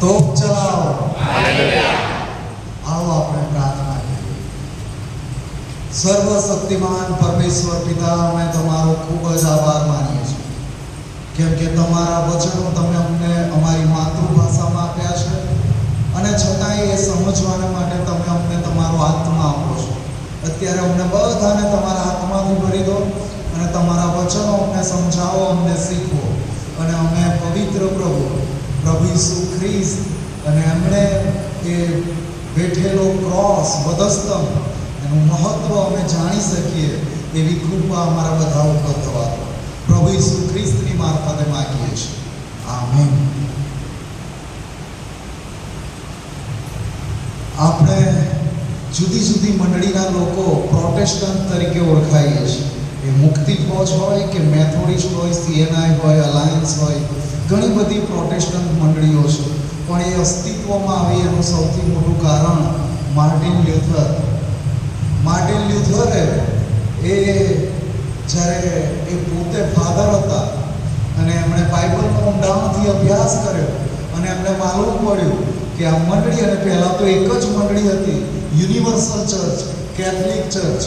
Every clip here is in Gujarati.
તોપ ચલાવો. આવો આપણે પ્રાર્થના કરીએ. સર્વશક્તિમાન પરમેશ્વર પિતા, અમે તમારો ખૂબ જ આભાર માનીએ છીએ, કેમ કે તમારા વચનો તમે અમને અમારી માતૃભાષામાં આપ્યા છે, અને છતાંય એ સમજવાને માટે તમે અમને તમારો આત્મા આપો છો. અત્યારે અમને બધાને તમારા આત્માથી ભરી દો, અને તમારા વચનો અમને સમજાવો, અમને શીખવો, અને અમે પવિત્ર પ્રભુ ઈસુ ખ્રિસ્ત અને એમણે એ બેઠેલો ક્રોસ વધસ્તંભ એનું મહત્વ અમે જાણી શકીએ એવી કૃપા અમારા બધા ઉપર થવા દો. પ્રભુ ઈસુ ખ્રિસ્તની મારફતે માગીએ છીએ. આમેન. આપણે જુદી જુદી મંડળીના લોકો પ્રોટેસ્ટન્ટ તરીકે ઓળખાઈએ છીએ. એ મુક્તિ ફોજ હોય કે મેથોડિસ્ટ હોય, સીએનઆઈ હોય, અલાયન્સ હોય, ઘણી બધી પ્રોટેસ્ટન્ટ મંડળીઓ છે. પણ એ અસ્તિત્વમાં આવી એનું સૌથી મોટું કારણ માર્ટિન લ્યુથરે જ્યારે એ પોતે ફાધર હતા અને એમણે બાઇબલનો ઊંડાણથી અભ્યાસ કર્યો, અને એમને માલુમ પડ્યું કે આ મંડળી, અને પહેલાં તો એક જ મંડળી હતી, યુનિવર્સલ ચર્ચ, કેથલિક ચર્ચ,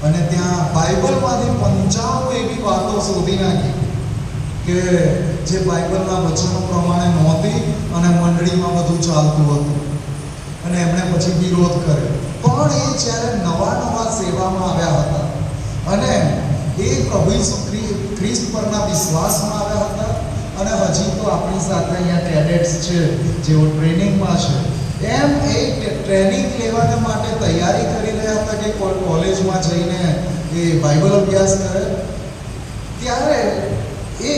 અને ત્યાં બાઇબલમાંથી 95 એવી વાતો શોધી નાખી કે જે બાઇબલના વચનો પ્રમાણે નહોતી, અને મંડળીમાં બધું ચાલતું હતું. અને એમણે પછી વિરોધ કર્યો. પણ એ જ્યારે નવા સેવામાં આવ્યા હતા, અને એ પ્રભુ ઈસુ ખ્રિસ્ત પરના વિશ્વાસમાં આવ્યા હતા, અને હજી તો આપણી સાથે અહીંયા કેડેટ્સ છે જેઓ ટ્રેનિંગમાં છે, એમ એ ટ્રેનિંગ લેવાને માટે તૈયારી કરી રહ્યા હતા કે કોલેજમાં જઈને એ બાઇબલ અભ્યાસ કરે. ત્યારે એ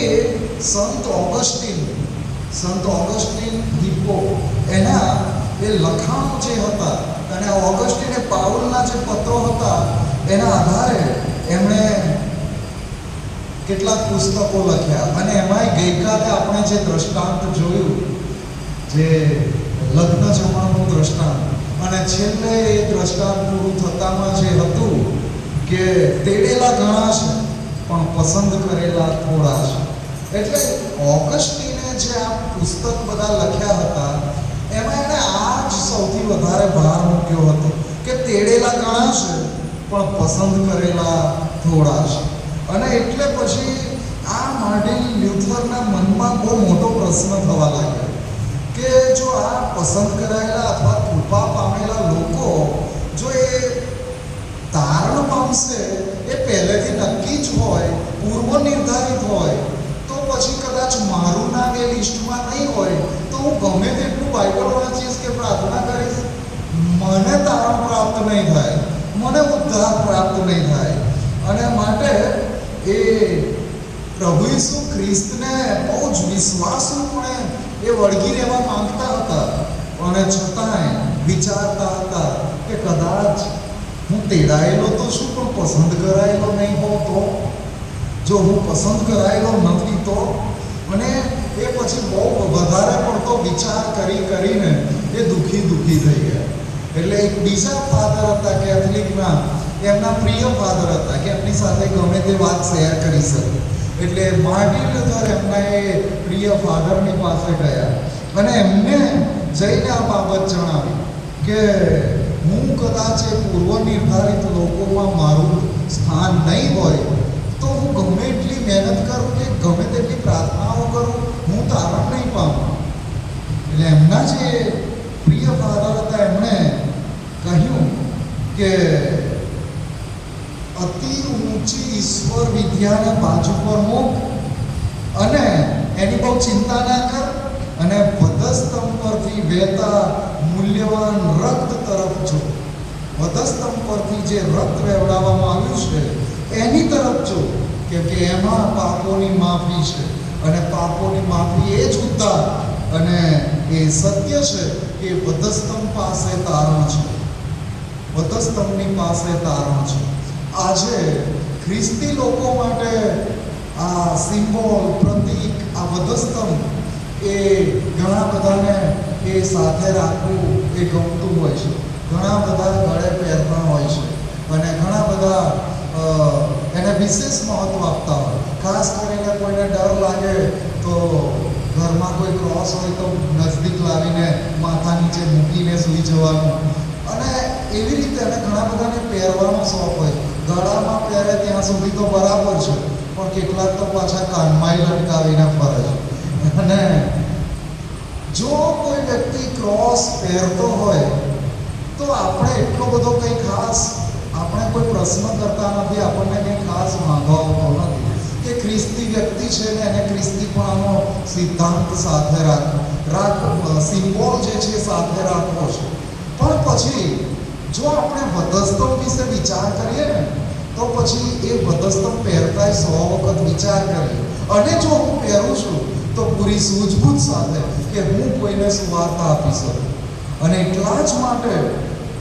સંત ઓગસ્ટીન હિપ્પો એના એ લખાણો જે હતા, અને ઓગસ્ટીને પાઉલના જે પત્રો હતા એના આધારે એમણે કેટલાક પુસ્તકો લખ્યા. અને એમાંય ગઈકાલે આપણે જે દ્રષ્ટાંત જોયું, જે લગ્ન જમણનું દ્રષ્ટાંત, અને છેલ્લે એ દ્રષ્ટાંત પૂરું થતામાં જે હતું કે તેડેલા ઘણા છે પણ પસંદ કરેલા થોડા છે. એટલે ઓગસ્ટીને જે આ પુસ્તક બધા લખ્યા હતા એમાં એણે આ જ સૌથી વધારે ભાર મૂક્યો હતો કે તેડેલા ઘણા છે પણ પસંદ કરેલા થોડા છે. અને એટલે પછી આ માર્ટિન લ્યુથરના મનમાં બહુ મોટો પ્રશ્ન થવા લાગ્યો કે જો આ પસંદ કરાયેલા અથવા કૃપા પામેલા લોકો જો એ તારણ પામશે, એ પહેલેથી નક્કી જ હોય, પૂર્વ નિર્ધારિત હોય, તો પછી કદાચ મારું નામ એ લિસ્ટમાં નહીં હોય તો હું ગમે તેટલું બાઇબલ વાંચીશ કે પ્રાર્થના કરીશ, મને તારણ પ્રાપ્ત નહીં થાય, મને ઉદ્ધાર પ્રાપ્ત નહીં થાય. અને માટે એ પ્રભુ ઈસુ ખ્રિસ્તને બહુ જ વિશ્વાસુપણે એ વળગી રહેવા માંગતા હતા, અને છતાંય વિચારતા હતા કે કદાચ હું તેડાયેલો તો છું પણ પસંદ કરાયેલો નહીં હોઉં તો, જો હું પસંદ કરાયેલો નથી તો. અને એ પછી બહુ વધારે પડતો વિચાર કરીને એ દુઃખી થઈ ગયા. એટલે એક બીજા ફાધર હતા કેથલિકના, એમના પ્રિય ફાધર હતા કે એમની સાથે ગમે તે વાત શેર કરી શકે. એટલે માર્ટિન લ્યુથર એમના એ પ્રિય ફાધરની પાસે ગયા, અને એમને જઈને આ બાબત જણાવી કે હું કદાચ એ પૂર્વ નિર્ધારિત લોકોમાં મારું સ્થાન નહીં હોય તો હું ગમે એટલી મહેનત કરું કે ગમે તેટલી પ્રાર્થનાઓ કરું, હું તારણ નહીં પામું. એટલે એમના જે પ્રિય ફાધર હતા એમણે કહ્યું કે અતિ ઊંચી ઈશ્વર વિદ્યાને બાજુ પર મૂક, અને એની બહુ ચિંતા ના કર, અને વધસ્તંભ પરથી વહેતા મૂલ્યવાન રક્ત તરફ જો. વધસ્તંભ પરથી જે રક્ત વહેવડાવવામાં આવ્યું છે એની તરફ જો, કેમ કે એમાં પાપોની માફી છે, અને પાપોની માફી એ જ ઉદ્ધાર, અને એ સત્ય છે કે વધસ્તંભ પાસે તારણ છે, વધસ્તંભની પાસે તારણ છે. આજે ખ્રિસ્તી લોકો માટે આ સિમ્બોલ, પ્રતીક, આ વધસ્તંભ એ ઘણા બધાને એ સાથે રાખવું એ ગમતું હોય છે. ઘણા બધા ગળે પહેરતા હોય છે, અને ઘણા બધા એને વિશેષ મહત્વ આપતા હોય. ખાસ કરીને કોઈને ડર લાગે તો ઘરમાં કોઈ ક્રોસ હોય તો નજદીક લાવીને નીચે મૂકીને સૂઈ જવાનું, અને એવી રીતે અને ઘણા બધાને પહેરવાનો શોખ હોય. ગળામાં પહેરે ત્યાં સુધી તો બરાબર છે, પણ કેટલાક તો પાછા કાનમાંય લટકાવીને ફરે છે. અને જો કોઈ વ્યક્તિ ક્રોસ પહેરતો હોય તો આપણે એટલો બધો કંઈ ખાસ આપણે કોઈ પ્રશ્ન કરતા નથી, આપણને કંઈ ખાસ વાંધો આવતો નથી કે ખ્રિસ્તી વ્યક્તિ છે ને એને ખ્રિસ્તીપણાનો સિદ્ધાંત સાથે સિમ્બોલ જે છે સાથે રાખવો છે. પણ પછી જો આપણે વધસ્તંભ વિશે વિચાર કરીએ ને તો પછી એ વધસ્તંભ પહેરતાય 100 વખત વિચાર કરીએ, અને જો હું પહેરું છું તો પૂરી સૂઝબૂછ સાથે કે હું કોઈને સુવાર્તા આપી શકું. અને એટલા જ માટે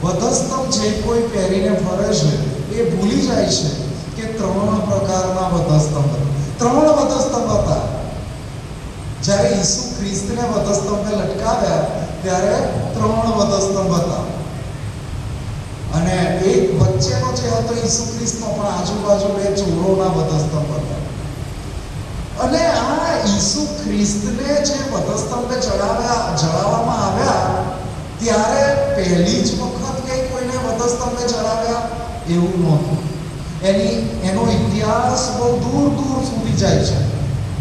વધસ્તંભ જે કોઈ પહેરીને ફરે છે એ ભૂલી જાય છે કે 3 પ્રકારના વધસ્તંભ હતા. 3 વધસ્તંભ હતા. જ્યારે ઈસુ ખ્રિસ્તને વધસ્તંભે લટકાવ્યા ત્યારે 3 વધસ્તંભ હતા, અને એક વચ્ચેનો જે હતો ઈસુ ખ્રિસ્તનો, પણ આજુબાજુ 2 ચોરોના વધસ્તંભ હતા. અને આ ઈસુ ખ્રિસ્તને જે વધસ્તંભે ચડાવવામાં આવ્યા ત્યારે પહેલી જ વખત કે કોઈને વધસ્તંભે ચડાવ્યા એવું નહોતું. એનો ઇતિહાસ બહુ દૂર દૂર સુધી જાય છે.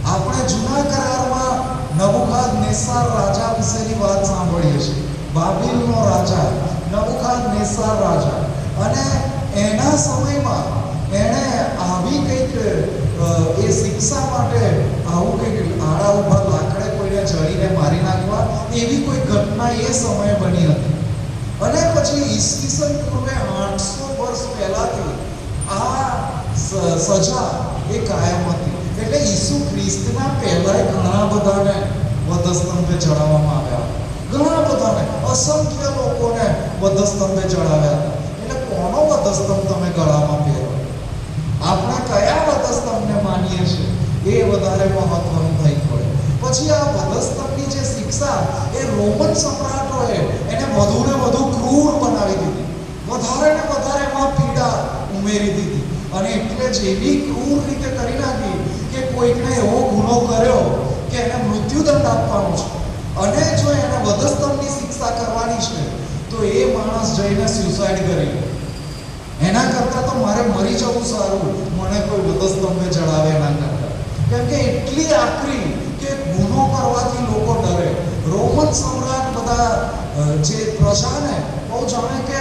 આપણે જૂના કરારમાં નબુખાદનેસ્સાર રાજા વિશેની વાત સાંભળીએ છીએ. બાબિલનો રાજા નબુખાદનેસ્સાર રાજા, અને એના સમયમાં એણે આવી કંઈક એ શિક્ષા માટે આવું કંઈક આડા ઉભા લાકડે કોઈને જડીને મારી નાખવા એવી કોઈ ઘટના એ સમયે બની હતી. અને પછી ઈસવીસન પૂર્વે 800 વર્ષ પહેલાથી આ સજા એ કાયમ હતી. એટલે ઈસુ ખ્રિસ્તના પહેલાય ઘણા બધાને વધસ્તંભે ચડાવવામાં આવ્યા, ઘણા બધાને, અસંખ્ય લોકોને વધસ્તંભે ચડાવ્યા. એટલે કોનો વધસ્તંભ તમે ગળામાં પહેરો? આપણે કયા વધસ્તંભને માનીએ છીએ એ વધારે મહત્વનું થઈ પડે. પછી આ વધસ્તંભની જે શિક્ષા એ રોમન સમ્રાટોએ એને વધુ ને વધુ ક્રૂર બનાવી દીધી, વધારે ને વધારે એમાં પીડા ઉમેરી દીધી, અને એટલે જ એવી ક્રૂર રીતે કરી નાખી કે કોઈકને એવો ગુનો કર્યો કે એને મૃત્યુદંડ આપવાનો છે, અને જો એને વધસ્તંભની શિક્ષા કરવાની છે તો એ માણસ જઈને સ્યુસાઇડ કરી. એના કરતાં તો મારે મરી જવું સારું, મને કોઈ વધસ્તંભે ચડાવે એના કરતાં. કેમ કે એટલી આકરી કે ગુનો કરવાથી લોકો ડરે. રોમન સમ્રાટ બધા જે પ્રજાને બહુ જાણે કે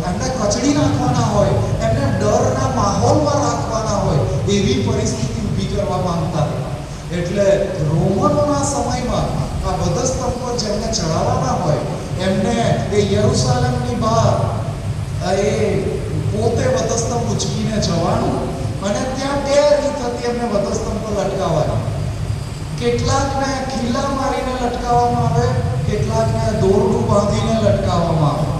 એમને કચડી નાખવાના હોય, એમને ડરના માહોલમાં રાખવાના હોય એવી પરિસ્થિતિ ઊભી કરવા માંગતા હતા. એટલે રોમનોના સમયમાં આ વધસ્તંભ પર જેમને ચડાવવાના હોય એમને એ યરુશલેમની બહાર એ પોતે વધસ્તંભ ઉચકીને જવાનું, અને ત્યાં 2 રીત હતી એમને વધસ્તંભ પર લટકાવવાની. કેટલાકને ખીલા મારીને લટકાવવામાં આવે, કેટલાકને દોરડું બાંધીને લટકાવવામાં આવે.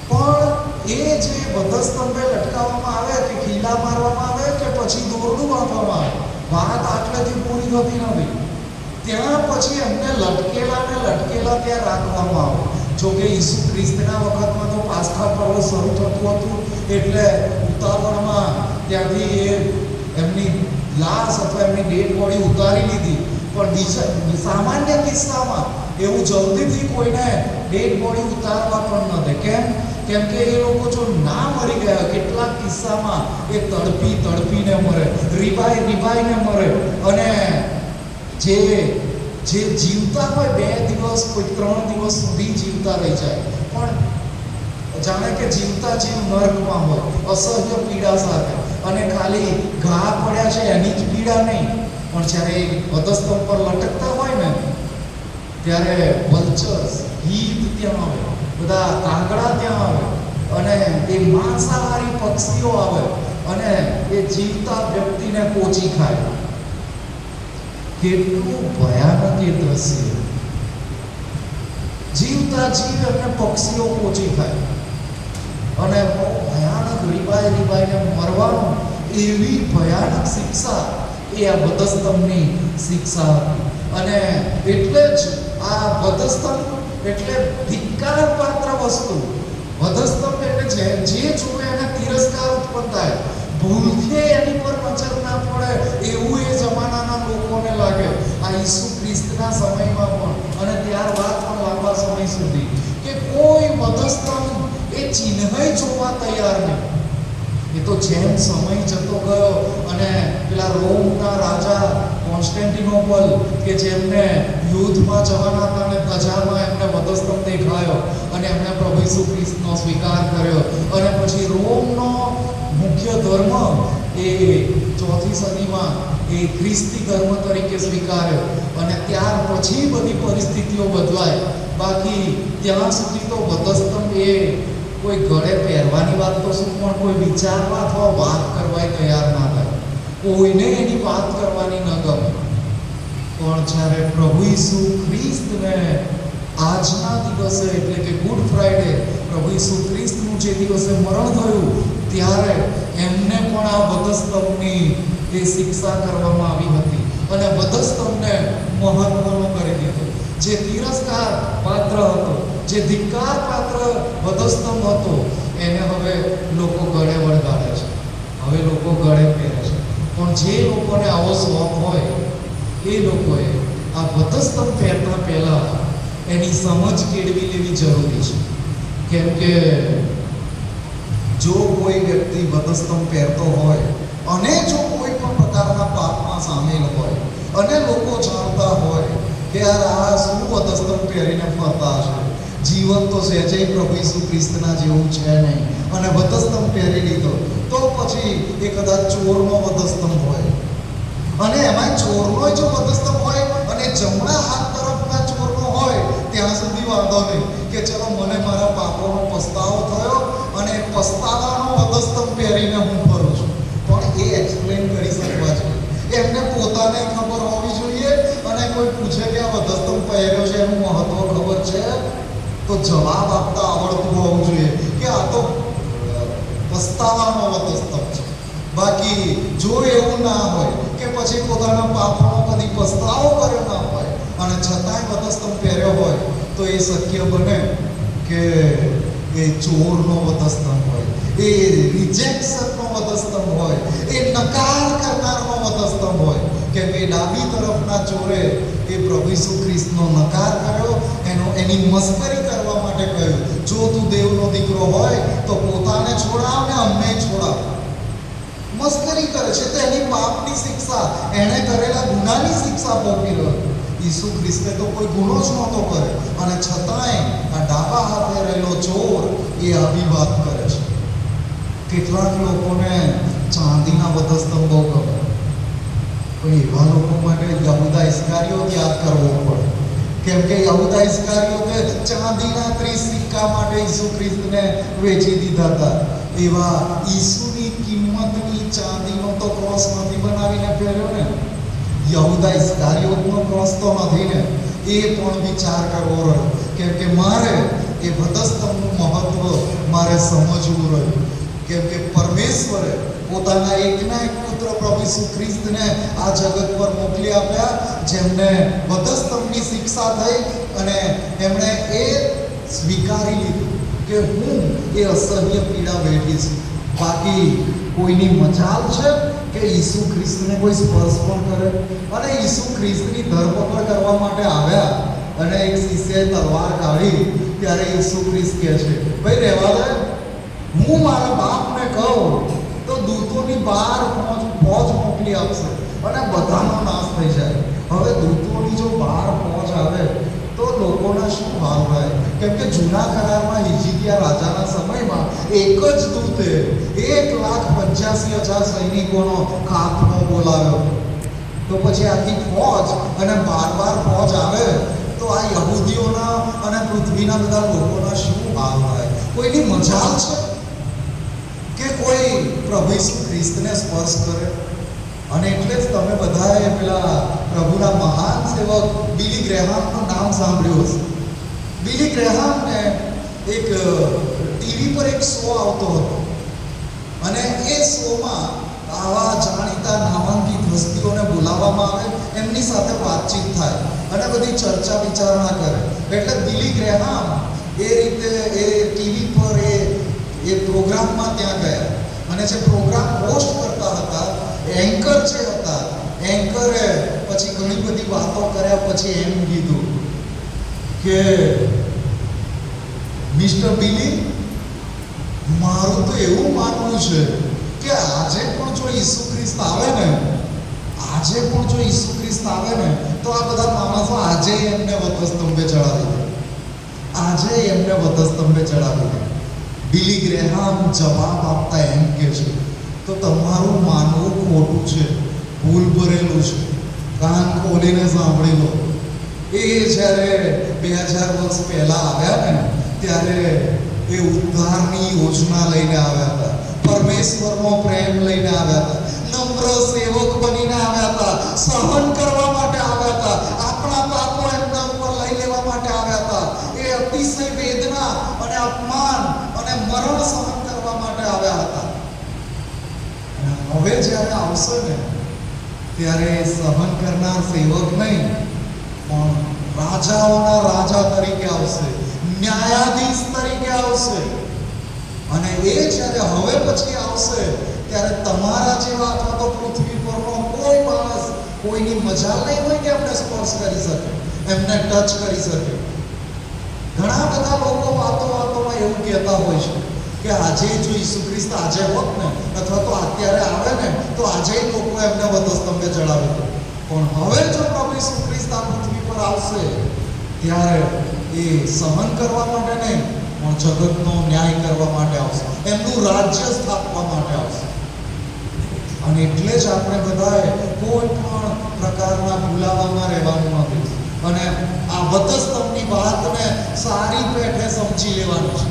પણ એ જે વધસ્તંભે લટકાવવામાં આવે કે ખીલા મારવામાં આવે કે પછી દોરડું બાંધવામાં આવે, વાત આટલેથી પૂરી થતી નથી. ત્યાં પછી એમને લટકેલા ત્યાં રાખવામાં આવે. જોકે ઈસુ ખ્રિસ્તના વખતમાં તો પાસ્કા પર્વ શરૂ થતું હતું, એટલે ઉતાવળમાં ત્યાંથી એ એમની લાશ અથવા એમની ડેડ બોડી ઉતારી લીધી. પણ સામાન્ય કિસ્સામાં એવું જલ્દીથી કોઈને ડેડ બોડી ઉતારવા પણ ન દે. કેમ કે એ લોકો જો ના મરી ગયા, કેટલાક કિસ્સામાં એ તડપીને મરે, રીબાઈને મરે, અને જે જીવતા હોય 2 દિવસ કોઈ 3 દિવસ સુધી જીવતા રહી જાય, પણ જાણે કે જીવતા જીવ નર્કમાં હોય, અસહ્ય પીડા સાથે. અને ખાલી ઘા પડ્યા છે એની જ પીડા નહીં, પણ જ્યારે વધસ્તંભ પર લટકતા હોય ને ત્યારે વલ્ચર્સ, ગીધ ત્યાં આવે, બધા કાંગડા ત્યાં આવે, અને એ માંસાહારી પક્ષીઓ આવે અને એ જીવતા વ્યક્તિને પોચી ખાય. કેટલું ભયાનક એ દ્રશ્ય! જીવતા જીવ એમને પક્ષીઓ પોચી ખાય, અને બહુ ભયાનક રીબાઈને મરવાનું, એવી ભયાનક શિક્ષા એ આ વધસ્તંભની શિક્ષા હતી. અને એટલે જ આ વધસ્તંભ એટલે ધિક્કાર પાત્ર વસ્તુ. વધસ્તંભ એટલે જે જોવે એને તિરસ્કાર ઉત્પન્ન થાય, ભૂલથી એની પર નજર ના પડે એવું એ જમાનાના લોકોને લાગે. આ ઈસુ ખ્રિસ્તના સમયમાં પણ, અને ત્યારબાદ પણ લાંબા સમય સમય સુધી કે કોઈ મધસ્તમ એ ચિહ્ન જોવા તૈયાર નહીં. એ તો જેમ સમય જતો ગયો અને પેલા રોમના રાજા કોન્સ્ટેન્ટિનોપલ કે જેમને યુદ્ધમાં જવાના હતા અને પ્રજામાં એમને મધસ્તમ દેખાયો અને એમણે પ્રભુ ઈસુ ખ્રિસ્તનો સ્વીકાર કર્યો અને પછી રોમનો મુખ્ય ધર્મ એ 4મી સદીમાં એ ખ્રિસ્તી ધર્મ તરીકે સ્વીકાર્યો અને ત્યાર પછી બધી પરિસ્થિતિઓ બદલાય. બાકી ત્યાં સુધી તો મધસ્તમ એ કોઈ ગળે પહેરવાની વાત તો શું, પણ કોઈ વિચારવા અથવા વાત કરવા તૈયાર ના થાય, કોઈને એની વાત કરવાની ન ગમે. પણ જ્યારે પ્રભુ ઈસુ ખ્રિસ્તને આજના દિવસે એટલે કે ગુડ ફ્રાઈડે પ્રભુ ઈસુ ખ્રિસ્તનું જે દિવસે મરણ થયું ત્યારે એમને પણ આ વધસ્તંભની એ શિક્ષા કરવામાં આવી હતી અને વધસ્તંભને મહત્વનો કરી દીધો. જે તિરસ્કાર પાત્ર હતો, જે ધિક્કાર પાત્ર વધસ્તંભ હતો, એને હવે લોકો ગળે વળગાડે છે, હવે લોકો ગળે પહેરે છે. પણ જે લોકોને આવો શોખ હોય એ લોકોએ આ વધસ્તંભ પહેરતા પહેલા એની સમજ કેળવી લેવી જરૂરી છે. કેમ કે જો કોઈ વ્યક્તિ વધસ્તંભ પહેરતો હોય અને જો કોઈ પણ પ્રકારના પાપમાં સામેલ હોય અને લોકો જાણતા હોય કે યાર આ શું વધસ્તંભ પહેરીને ફરતા હશે, જીવન તો સહેજે પ્રભુ ઈસુ ખ્રિસ્તના જેવું છે નહીં અને વધસ્તંભ પહેરી લીધો, તો પછી એ કદાચ ચોરનો વધસ્તંભ હોય અને એમાં ચોરનો જો વધસ્તંભ હોય અને જમણા હાથ તરફના ચોરનો હોય ત્યાં સુધી વાંધો નહીં કે ચલો મને મારા પાપોનો પસ્તાવો થયો અને પસ્તાવાનો વધસ્તંભ પહેરીને હું ફરું છું. પણ એ એક્સપ્લેન કરી શકવા જોઈએ, એમને પોતાને ખબર હોવી જોઈએ. અને કોઈ પૂછે કે આ વધસ્તંભ પહેર્યો છે એનું મહત્વ ખબર છે તો જવાબ આપતા આવડતું હોવું જોઈએ કે આ તો પસ્તાવાનો વધસ્તંભ છે. બાકી જો એવું ના હોય કે પછી પોતાના પાપનો કદી પસ્તાવો કર્યો ના હોય અને છતાંય વધસ્તંભ પહેર્યો હોય તો એ શક્ય બને કે એ ચોરનો વધસ્તંભ હોય, એ રિજેક્શનનો વધસ્તંભ હોય, એ નકાર કરનારનો વધસ્તંભ હોય. કે એ ડાબી તરફના ચોરે એ પ્રભુ ઈસુ ખ્રિસ્તનો નકાર કર્યો, એની મસ્કરી કરવા માટે કહ્યું જો તું દેવનો દીકરો હોય તો પોતાને છોડાવ ને અમને છોડાવ. મસ્કરી કરે છે તો એની પાપની શિક્ષા, એણે કરેલા ગુનાની શિક્ષા ભોગવી રહ્યો. ઈસુ ખ્રિસ્તે તો કોઈ ગુનો જ નહોતો કર્યો અને છતાંય આ ડાબા હાથે રહેલો ચોર એ આવી વાત કરે છે. કેટલાક લોકોને ચાંદીના વધસ્તંભ બહુ ગમે, પણ એવા લોકો માટે યહૂદા ઇસ્કારિયોત યાદ કરવો પડે. કેમ કે યહૂદા ઇસ્કારિયોતે ચાંદીના 30 સિક્કા માટે ઈસુ ખ્રિસ્તને વેચી દીધા હતા. એવા ઈસુની કિંમતની ચાંદીનો તો ક્રોસ નથી બનાવીને પહેર્યો ને, યહૂદા ઇસ્કારિયોતનો ક્રોસ તો નથી ને. એ પણ વિચાર કરવો રહ્યો. કેમ કે મારે એ વધસ્તંભનું મહત્વ મારે સમજવું રહ્યું. કેમ કે પરમેશ્વરે પોતાના એકના એક પુત્ર પ્રભુ ઈસુ ખ્રિસ્તને આ જગત પર મોકલી આપ્યા, જેમને વધસ્તંભની શિક્ષા થઈ અને એમણે એ સ્વીકારી લીધું કે હું એ અસહ્ય પીડા વેઠીશ. બાકી કોઈની મજાલ છે કે ઈસુ ખ્રિસ્તને કોઈ સ્પર્શ પણ કરે? અને ઈસુ ખ્રિસ્તની ધરપકડ કરવા માટે આવ્યા અને એક શિષ્યએ તલવાર કાઢી ત્યારે ઈસુ ખ્રિસ્ત કહે છે ભાઈ રહેવા દે, હું મારા બાપને કહું તો દૂતોની બહાર ફોજ મોકલી આપશે અને બધાનો નાશ થઈ જાય. હવે દૂતોની જો બહાર ફોજ આવે તો લોકોના શું હાલ થાય? કેમ કે જૂના કરારમાં હિજકિયા રાજાના સમયમાં એક જ દૂતે 1,85,000 સૈનિકોનો ખાત્મો બોલાવ્યો. તો પછી આખી ફોજ અને બાર ફોજ આવે તો આ યહૂદીઓના અને પૃથ્વીના બધા લોકોના શું હાલ થાય? કોઈની મજાલ છે કે કોઈ પ્રભુ ઈસુ ખ્રિસ્તને સ્પર્શ કરે? અને એટલે જ તમે બધાએ પેલા પ્રભુના મહાન સેવક બિલી ગ્રેહામનું નામ સાંભળ્યું હશે. બિલી ગ્રેહામને એક ટીવી પર એક શો આવતો હતો અને એ શોમાં આવા જાણીતા નામાંકિત હસ્તીઓને બોલાવવામાં આવે, એમની સાથે વાતચીત થાય અને બધી ચર્ચા વિચારણા કરે. એટલે બિલી ગ્રેહામ એ રીતે એ ટીવી પર એ પ્રોગ્રામમાં ત્યાં ગયા અને જે પ્રોગ્રામ હોસ્ટ કરતા હતા એન્કર જે હતા, એન્કરે પછી ઘણી બધી વાતો કર્યા પછી એમ કીધું કે મિસ્ટર બિલી, મારું તો એવું માનવું છે કે આજે પણ જો ઈસુ ખ્રિસ્ત આવે ને, તો આ બધા માણસો આજે એમને વધસ્તંભે ચડાવી દે. બિલી ગ્રેહામ જવાબ આપતા એમ કે છે, તો તમારું માનવું ખોટું છે, ભૂલ ભરેલું છે. કાન ખોલીને સાંભળી લો. એ જ્યારે 2000 વર્ષ પહેલા આવ્યા ને, ત્યારે એ ઉદ્ધારની યોજના લઈને આવ્યા હતા, પરમેશ્વરનો પ્રેમ લઈને આવ્યા હતા, નમ્ર સેવક બનીને આવ્યા હતા, સહન કરવા માટે આવ્યા હતા, આપણા પાપો એમના ઉપર લઈ લેવા માટે આવ્યા હતા. એ અતિશય વેદના અને અપમાન અને મરણ સહન કરવા માટે આવ્યા હતા. અને હવે જ્યારે આવશે ને, ત્યારે સહન કરનાર સેવક નહીં, પણ રાજાઓના રાજા તરીકે આવશે, ન્યાયાધીશ તરીકે આવશે. અને એ જ્યારે હવે પછી આવશે, ત્યારે તમારા જેવા અથવા તો પૃથ્વી પરનો કોઈ માણસ કોઈની મજાલ નહીં હોય કે એમને સ્પર્શ કરી શકે, એમને ટચ કરી શકે. ઘણા બધા લોકો વાતોમાં એવું કહેતા હોય છે કે આજે જો ઈસુ ખ્રિસ્ત આજે હોત ને, અથવા તો અત્યારે આવે ને, તો આજે લોકો એમને વધસ્તંભે ચડાવી દે. પણ હવે જો પ્રભુ ઈસુ ખ્રિસ્ત આ પૃથ્વી પર આવશે, ત્યારે એ સહન કરવા માટે નહીં, પણ જગતનો ન્યાય કરવા માટે આવશે, એમનું રાજ્ય સ્થાપવા માટે આવશે. અને એટલે જ આપણે બધાએ કોઈ પણ પ્રકારના ભૂલાવામાં રહેવાનું નથી, અને આ વધસ્તંભની વાતને સારી પેઠે સમજી લેવાની છે.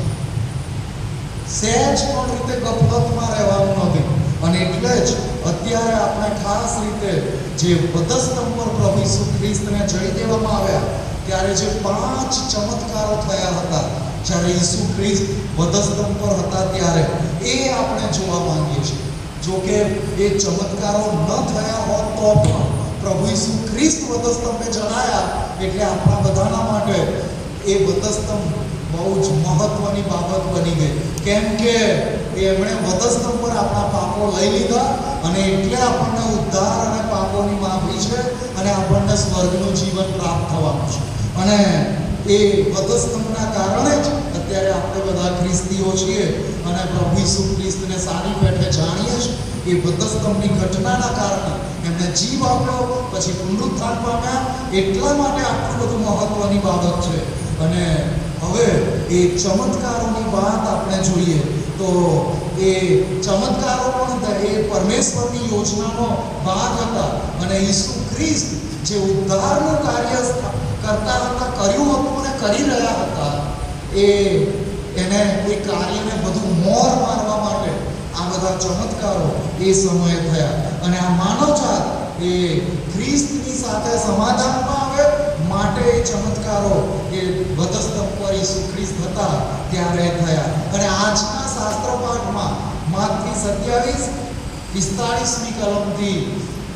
સહેજ પણ રીતે ગફલતમાં રહેવાનું નથી. અને એટલે જ અત્યારે આપણે ખાસ રીતે જે વધસ્તંભ પર પ્રભુ ઈસુ ખ્રિસ્તને જઈ દેવામાં આવ્યા, ત્યારે જે 5 ચમત્કારો થયા હતા, જ્યારે ઈસુ ખ્રિસ્ત વધસ્તંભ પર હતા, ત્યારે એ આપણે જોવા માંગીએ છીએ. જો કે એ ચમત્કારો ન થયા હોત તો પણ પ્રભુ ઈસુ ખ્રિસ્ત વધસ્તંભે ચડાયા, એટલે આપણા બધાના માટે એ વધસ્તંભ બહુ જ મહત્વની બાબત બની ગઈ. કેમ કે એમણે વધસ્તંભ પર આપણા પાપો લઈ લીધા, અને એટલે આપણને ઉદ્ધાર અને પાપોની માફી છે, અને આપણને સ્વર્ગનું જીવન પ્રાપ્ત થવાનું છે. અને એ વધસ્તંભના કારણે જ અત્યારે આપણે બધા ખ્રિસ્તીઓ છીએ, અને પ્રભુ ઈસુ ખ્રિસ્તને સારી પેઠે જાણીએ છીએ. એ વધસ્તંભની ઘટનાના કારણે એમને જીવ આપ્યો, પછી પુનરુત્થાન પામ્યા, એટલા માટે આટલું બધું મહત્વની બાબત છે. અને હવે એ ચમત્કારોની વાત આપણે જોઈએ તો એ ચમત્કારો પણ એ પરમેશ્વરની યોજનાનો ભાગ હતા. અને ઈસુ ખ્રિસ્ત જે ઉદ્ધારનું કાર્ય કરતા હતા, કર્યું હતું અને કરી રહ્યા હતા, એને એ કાર્યને બધું મોર મારવા માટે આ બધા ચમત્કારો એ સમયે થયા. અને આ માનવજાત એ ખ્રિસ્તની સાથે સમાધાનમાં આવે માટે એ ચમત્કારો એ વધસ્તંભ પર ઈસુ ખ્રિસ્ત હતા ત્યારે થયા. અને આજના શાસ્ત્ર પાઠમાં માથી 27-45મી કલમથી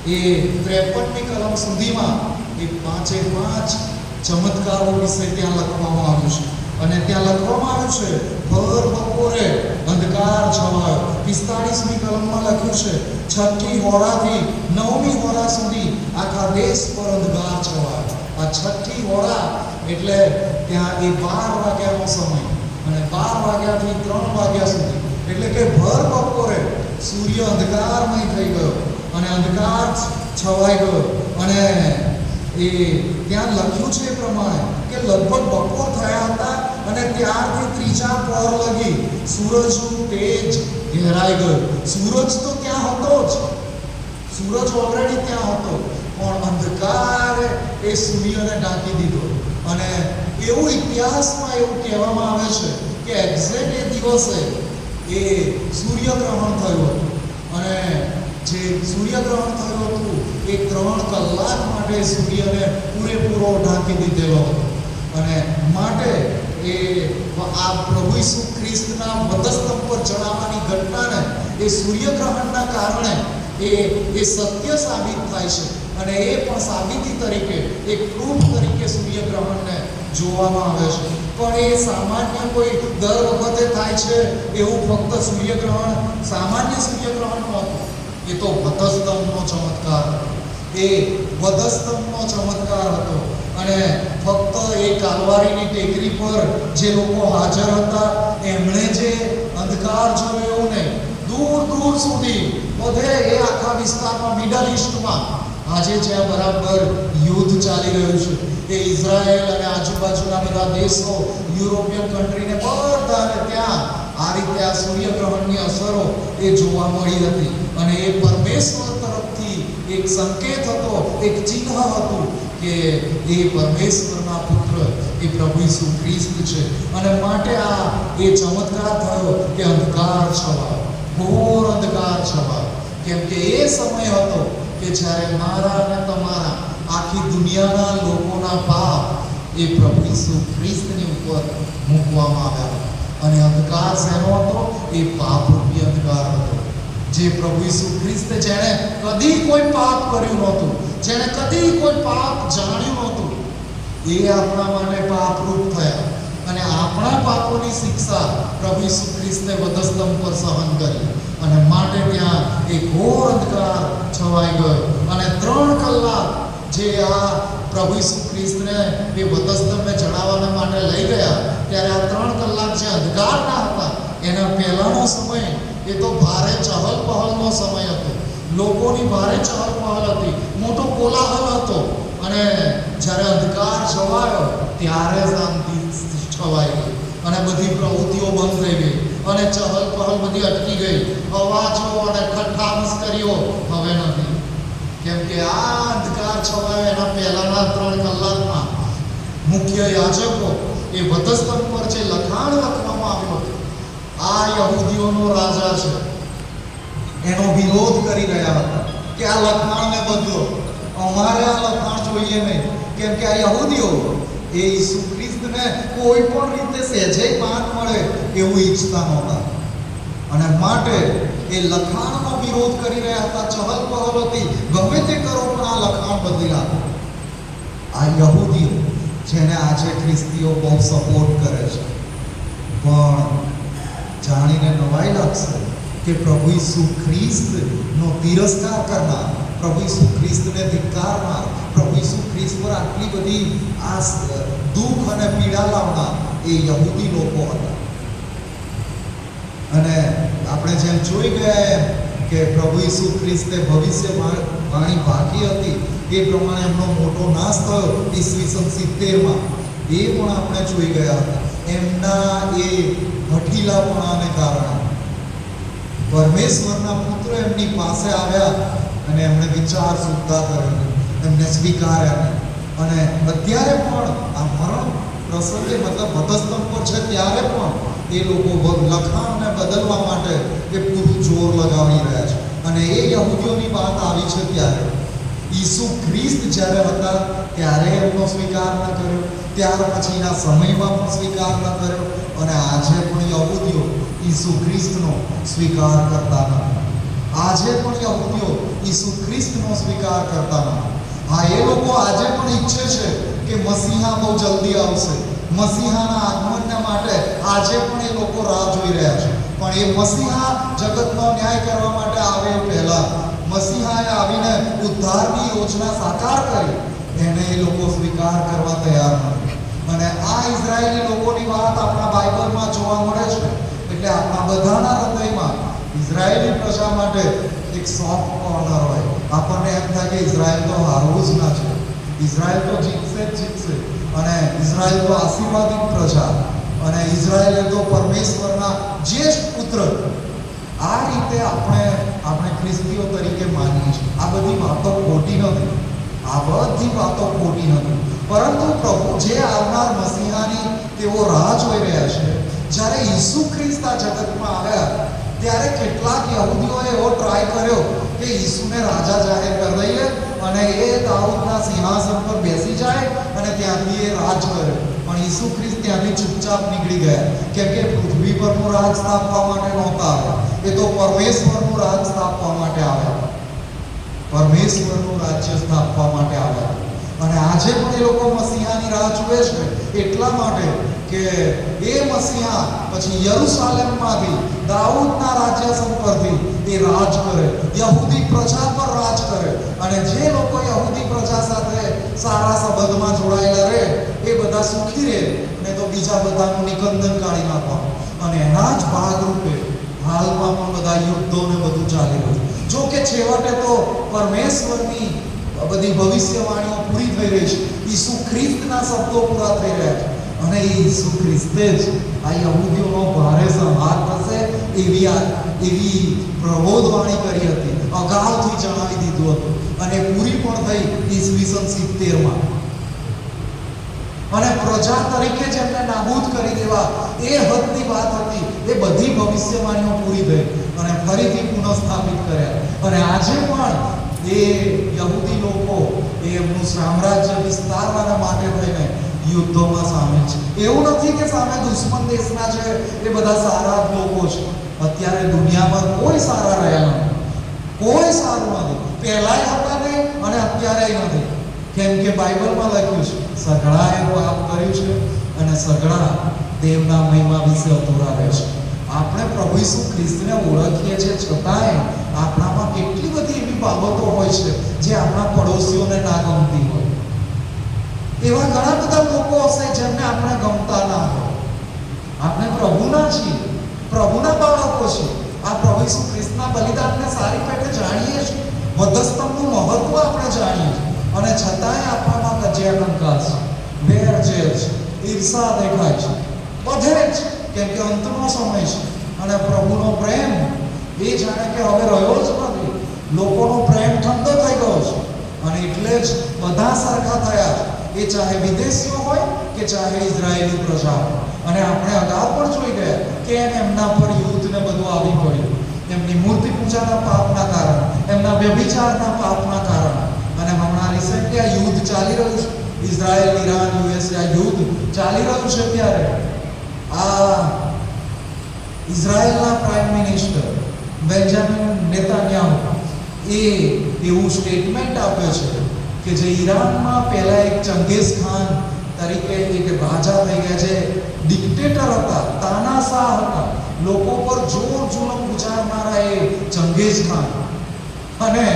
એ 53મી કલમ સુધીમાં એ 5 ચમત્કારો વિશે ત્યાં લખવામાં આવ્યું છે. અને ત્યાં લખવામાં આવ્યું છે, ભર બપોરે અંધકાર છવાયો. 45મી કલમમાં લખ્યું છે, 6ઠી હોરાથી 9મી હોરા સુધી આખા દેશ પર અંધકાર છવાયો. આ 6ઠી હોરા એટલે ત્યાં એ 12 વાગ્યાનો સમય, અને 12 વાગ્યાથી 3 વાગ્યા સુધી, એટલે કે ભર બપોરે સૂર્ય અંધકારમય થઈ ગયો અને અંધકાર છવાઈ ગયો. અને એ ત્યાં લખ્યું છે એ પ્રમાણે કે લગભગ બપોર થયા હતા, અને ત્યારથી ત્રીજા પહોર લગી સૂરજનું તેજ ઘેરાઈ ગયું. સૂરજ તો ત્યાં હતો જ, સૂરજ ઓલરેડી ત્યાં હતો, પણ અંધકારે એ સૂર્યને ઢાંકી દીધો. અને એવું ઇતિહાસમાં એવું કહેવામાં આવે છે કે એક્ઝેક્ટ એ દિવસે એ સૂર્યગ્રહણ થયું હતું. અને જે સૂર્યગ્રહણ થયું હતું એ 3 કલાક માટે સૂર્યને પૂરેપૂરો ઢાંકી દીધેલો હતો. અને માટે એ આ પ્રભુ ઈસુ ખ્રિસ્તના વધસ્તંભ પર ચડાવવાની ઘટનાને એ સૂર્યગ્રહણના કારણે એ સત્ય સાબિત થાય છે. અને એ પણ સાબિતી તરીકે એક પ્રૂફ તરીકે સૂર્યગ્રહણને જોવામાં આવે છે. પણ એ સામાન્ય કોઈ દર વખતે થાય છે એવું ફક્ત સૂર્યગ્રહણ, સામાન્ય સૂર્યગ્રહણ નહોતું. એ તો વધસ્તંભનો ચમત્કાર હતો. એ વધસ્તંભનો ચમત્કાર હતો. અને ફક્ત એ કાલવારીની ટેકરી પર જે લોકો હાજર હતા એમણે જે અંધકાર જોયો એવું નહીં, દૂર દૂર સુધી બધે એ આખા વિસ્તારમાં મિડલ ઈસ્ટમાં આજે જ્યાં બરાબર યુદ્ધ ચાલી રહ્યું છે એ ઇઝરાયલ અને આજુબાજુના બધા દેશો, યુરોપિયન કન્ટ્રીને બધાને ત્યાં આ રીતે આ સૂર્યગ્રહણની અસરો એ જોવા મળી હતી. અને એ પરમેશ્વર તરફથી એક સંકેત હતો, એક ચિહ્ન હતું કે એ પરમેશ્વરના પુત્ર એ પ્રભુ ઈસુ ખ્રિસ્ત છે. અને માટે આ એ ચમત્કાર થયો કે અંધકાર છવાયો, ઘોર અંધકાર છવાયો. કેમ કે એ સમય હતો કે જ્યારે મારા અને તમારા આખી દુનિયાના લોકોના પાપ એ પ્રભુ ઈસુ ખ્રિસ્તની ઉપર મૂકવામાં આવ્યા. અને અંધકાર શેનો હતો? એ પાપરૂપી અંધકાર હતો. જે પ્રભુ ઈસુ ખ્રિસ્ત જેણે કદી કોઈ પાપ કર્યું નહોતું, જેણે કદી કોઈ પાપ જાણ્યું નહોતું, એ આપણા માટે પાપરૂપ થયા. અને આપણા પાપોની શિક્ષા પ્રભુ ઈસુ ખ્રિસ્તે વધસ્તંભ પર સહન કરી. અને માટે ત્યાં એક ઘોર અંધકાર છવાઈ ગયો. અને 3 કલાક જે આ પ્રભુ ઈસુ ખ્રિસ્તને એ વધસ્તંભે ચડાવવાના માટે લઈ ગયા, ત્યારે આ 3 કલાક જે અંધકારના હતા એના પહેલાનો સમય એ તો ભારે ચહલ પહલનો સમય હતો. લોકોની ભારે ચહલ પહલ હતી, મોટો કોલાહલ હતો. અને જ્યારે અંધકાર છવાયો ત્યારે શાંતિ છવાઈ ગઈ અને બધી પ્રવૃત્તિઓ બંધ થઈ ગઈ અને ચહલ પહલ બધી અટકી ગઈ. અવાજો અને ઠઠ્ઠા મસ્કરીઓ હવે નથી. કેમ કે આ અંધકાર છવાયો એના પહેલાના 3 કલાકમાં મુખ્ય યાજકો એ વધસ્તંભ પર જે લખાણ લખવામાં આવ્યું હતું, આ યહૂદીઓનો રાજા છે, એનો વિરોધ કરી રહ્યા હતા કે આ લખાણને બદલો, અમારે આ લખાણ જોઈએ નહીં. કેમ કે આ યહૂદીઓ એ ઈસુ ખ્રિસ્તને કોઈ પણ રીતે સહેજે માન મળે એવું ઈચ્છતા નહોતા. અને માટે એ લખાણનો વિરોધ કરી રહ્યા હતા. ચહલ પહલ હતી, ગમે તે કરો પણ આ લખાણ બદલી નાખો. આ યહૂદીઓ જેને આજે ખ્રિસ્તીઓ બહુ સપોર્ટ કરે છે, પણ જાણીને નવાઈ લાગશે કે પ્રભુ ઈસુ ખ્રિસ્તનો તિરસ્કાર કરનાર, પ્રભુ ઈસુ ખ્રિસ્તને ધિક્કારનાર, પ્રભુ ઈસુ ખ્રિસ્ત પર આટલી બધી આ દુઃખ અને પીડા લાવનાર એ યહૂદી લોકો હતા. અને આપણે જેમ જોઈ ગયા એમ કે પ્રભુ ઈસુ ખ્રિસ્તે ભવિષ્યવાણી બાકી હતી એ પ્રમાણે એમનો મોટો નાશ થયો ઈસવીસન 70માં. એ પણ આપણે જોઈ ગયા હતા. એમના એ હઠીલાપણાને કારણે પરમેશ્વરના પુત્ર એમની પાસે આવ્યા અને એમણે વિચાર શુદ્ધા કર્યો, એમને સ્વીકાર્યા. અને અત્યારે પણ આ મરણ પ્રસંગે મતલબ વધસ્તંભ પર છે ત્યારે પણ એ લોકો લખાણને બદલવા માટે એ પૂરું જોર લગાવી રહ્યા છે. અને એ યહૂદીઓની વાત આવી છે ત્યારે ઈસુ ખ્રિસ્ત જ્યારે હતા ત્યારે એમનો સ્વીકાર ન કર્યો, ત્યાર પછીના સમયમાં પણ સ્વીકાર ન કર્યો. અને આજે પણ યહૂદીઓ ઈસુ ખ્રિસ્તનો સ્વીકાર કરતા નથી. આજે પણ યહૂદીઓ ઈસુ ખ્રિસ્તનો સ્વીકાર કરતા નથી. હા, એ લોકો આજે પણ ઈચ્છે છે કે મસીહા બહુ જલ્દી આવશે, મસીહાના આગમનના માટે આજે પણ એ લોકો રાહ જોઈ રહ્યા છે. પણ એ મસીહા જગતનો ન્યાય કરવા માટે આવે પહેલા, મસીહાએ આવીને ઉદ્ધારની યોજના સાકાર કરી, એને એ લોકો સ્વીકાર કરવા તૈયાર નથી. અને આ ઇઝરાયેલી લોકોની વાત આપણા બાઇબલમાં જોવા મળે છે. એટલે આપણા બધાના હૃદયમાં ઇઝરાયેલી પ્રજા માટે એક સોફ્ટ કોર્નર હોય. આપણને એમ થાય કે ઇઝરાયલ તો હારવું જ ના છે, ઇઝરાયલ તો જીતશે જ જીતશે, અને ઇઝરાયલ તો આશીર્વાદિત પ્રજા, અને ઇઝરાયલ તો પરમેશ્વરના જ્યેષ્ઠ પુત્ર. આ રીતે આપણે ખ્રિસ્તીઓ તરીકે માનીએ છીએ. આ બધી વાતો ખોટી નથી, આ બધી વાતો ખોટી નથી. પરંતુ પ્રભુ જે આવનાર મસીહાની તેઓ રાહ જોઈ રહ્યા છે. જ્યારે ઈસુ ખ્રિસ્ત આ જગતમાં આવ્યા ત્યારે કેટલાક યહૂદીઓએ એવો ટ્રાય કર્યો કે ઈસુને રાજા જાહેર કરી દઈએ અને એ દાઉદના સિંહાસન પર બેસી જાય અને ત્યાંથી એ રાજ કરે. પણ ઈસુ ખ્રિસ્ત ત્યાંથી ચૂપચાપ નીકળી ગયા. કેમ કે પૃથ્વી પરનું રાજ સ્થાપવા માટે નહોતા આવ્યા, એ તો પરમેશ્વરનું રાજ સ્થાપવા માટે આવ્યા, પરમેશ્વરનું રાજ્ય સ્થાપવા માટે આવ્યા. અને આજે પણ એ લોકો મસીહાની રાહ જુએ છે, એટલા માટે કે એ મસીહા પછી યરૂશાલેમમાંથી દાઉદના રાજ્યાસન પરથી એ રાજ કરે, યહૂદી પ્રજા પર રાજ કરે. અને જે લોકો યહૂદી પ્રજા સાથે સારા સંબંધમાં જોડાયેલા રહે એ બધા સુખી રહે, ને તો બીજા બધાનું નિકંદન કાઢી નાખવાનું. અને એના જ ભાગરૂપે હાલમાં પણ બધા યુદ્ધો ને બધું ચાલી રહ્યું. જો કે છેવટે તો પરમેશ્વરની બધી ભવિષ્યવાણીઓ પૂરી થઈ રહી છે. ઈસુ ખ્રિસ્તના શબ્દો પૂરા થઈ રહ્યા છે, અને એ ઈસુ ખ્રિસ્તે જ આ યહૂદીઓનો ભારે સંહાર થશે એવી પ્રબોધવાણી કરી હતી, અગાઉથી જણાવી દીધું હતું, અને પૂરી પણ થઈ ઈસવીસન 70માં. અને પ્રજા તરીકે જેમને નાબૂદ કરી દેવા એ હદની વાત હતી, એ બધી ભવિષ્યવાણીઓ પૂરી થઈ અને ફરીથી પુનઃસ્થાપિત કર્યા. અને આજે પણ એ યહૂદી લોકો એમનું સામ્રાજ્ય વિસ્તારવાના માટે થઈને યુદ્ધોમાં સામેલ છે. એવું નથી કે સામે દુશ્મન દેશના છે એ બધા સારા લોકો છે. અત્યારે દુનિયામાં કોઈ સારા રહ્યા નથી, કોઈ સારું નથી. પહેલાય હતા નહીં અને અત્યારે નથી. કેમ કે બાઇબલમાં લખ્યું છે, સઘળાએ પાપ કર્યું છે અને સઘળા દેવના મહિમા વિશે અધૂરા રહે છે. આપણે પ્રભુ ઈસુ ખ્રિસ્તને ઓળખીએ છીએ, છતાંય આપણામાં કેટલી બધી એવી બાબતો હોય છે જે આપણા પડોશીઓને ના ગમતી હોય. એવા ઘણા બધા લોકો હશે જેમને આપણે ગમતા ના હોય. આપણે પ્રભુના છીએ, પ્રભુના બાળકો છીએ. આ પ્રભુ ઈસુ ખ્રિસ્તના બલિદાનને સારી પેટે જાણીએ છીએ, વધસ્તંભનું મહત્વ આપણે જાણીએ છીએ, અને છતાંય આપણામાં કજિયા કંકાસ છે, વેર ઝેર છે, ઈર્ષા દેખાય છે, બધે જ. કેમ કે અંતનો સમય છે અને પ્રભુનો પ્રેમ એ જાણે કે હવે રહ્યો જ નથી. લોકોનો પ્રેમ ઠંડો થઈ ગયો છે, અને એટલે જ બધા સરખા થયા છે, એ ચાહે વિદેશીઓ હોય કે ચાહે ઇઝરાયેલી પ્રજા. અને આપણે અગાઉ પણ જોઈ ગયા કે એમના પર યુદ્ધ ને બધું આવી પડ્યું, એમની મૂર્તિ પૂજાના પાપના કારણે, એમના વ્યભિચારના પાપના કારણે. અને હમણાં રિસેન્ટલી આ યુદ્ધ ચાલી રહ્યું છે, ઇઝરાયલ, ઈરાન, યુએસએ આ યુદ્ધ ચાલી રહ્યું છે. ત્યારે આ ઇઝરાયલના પ્રાઇમ મિનિસ્ટર બેન્જામિન નેતાન્યાહુ એ એવું સ્ટેટમેન્ટ આપે છે કે જે ઈરાનમાં પહેલા એક ચંગેઝ ખાન તરીકે એક રાજા થઈ ગયા, જે ડિક્ટેટર હતા, તાનાશાહ હતા, લોકો પર જોર જુલમ ગુજારનારા એ ચંગેઝ ખાન, અને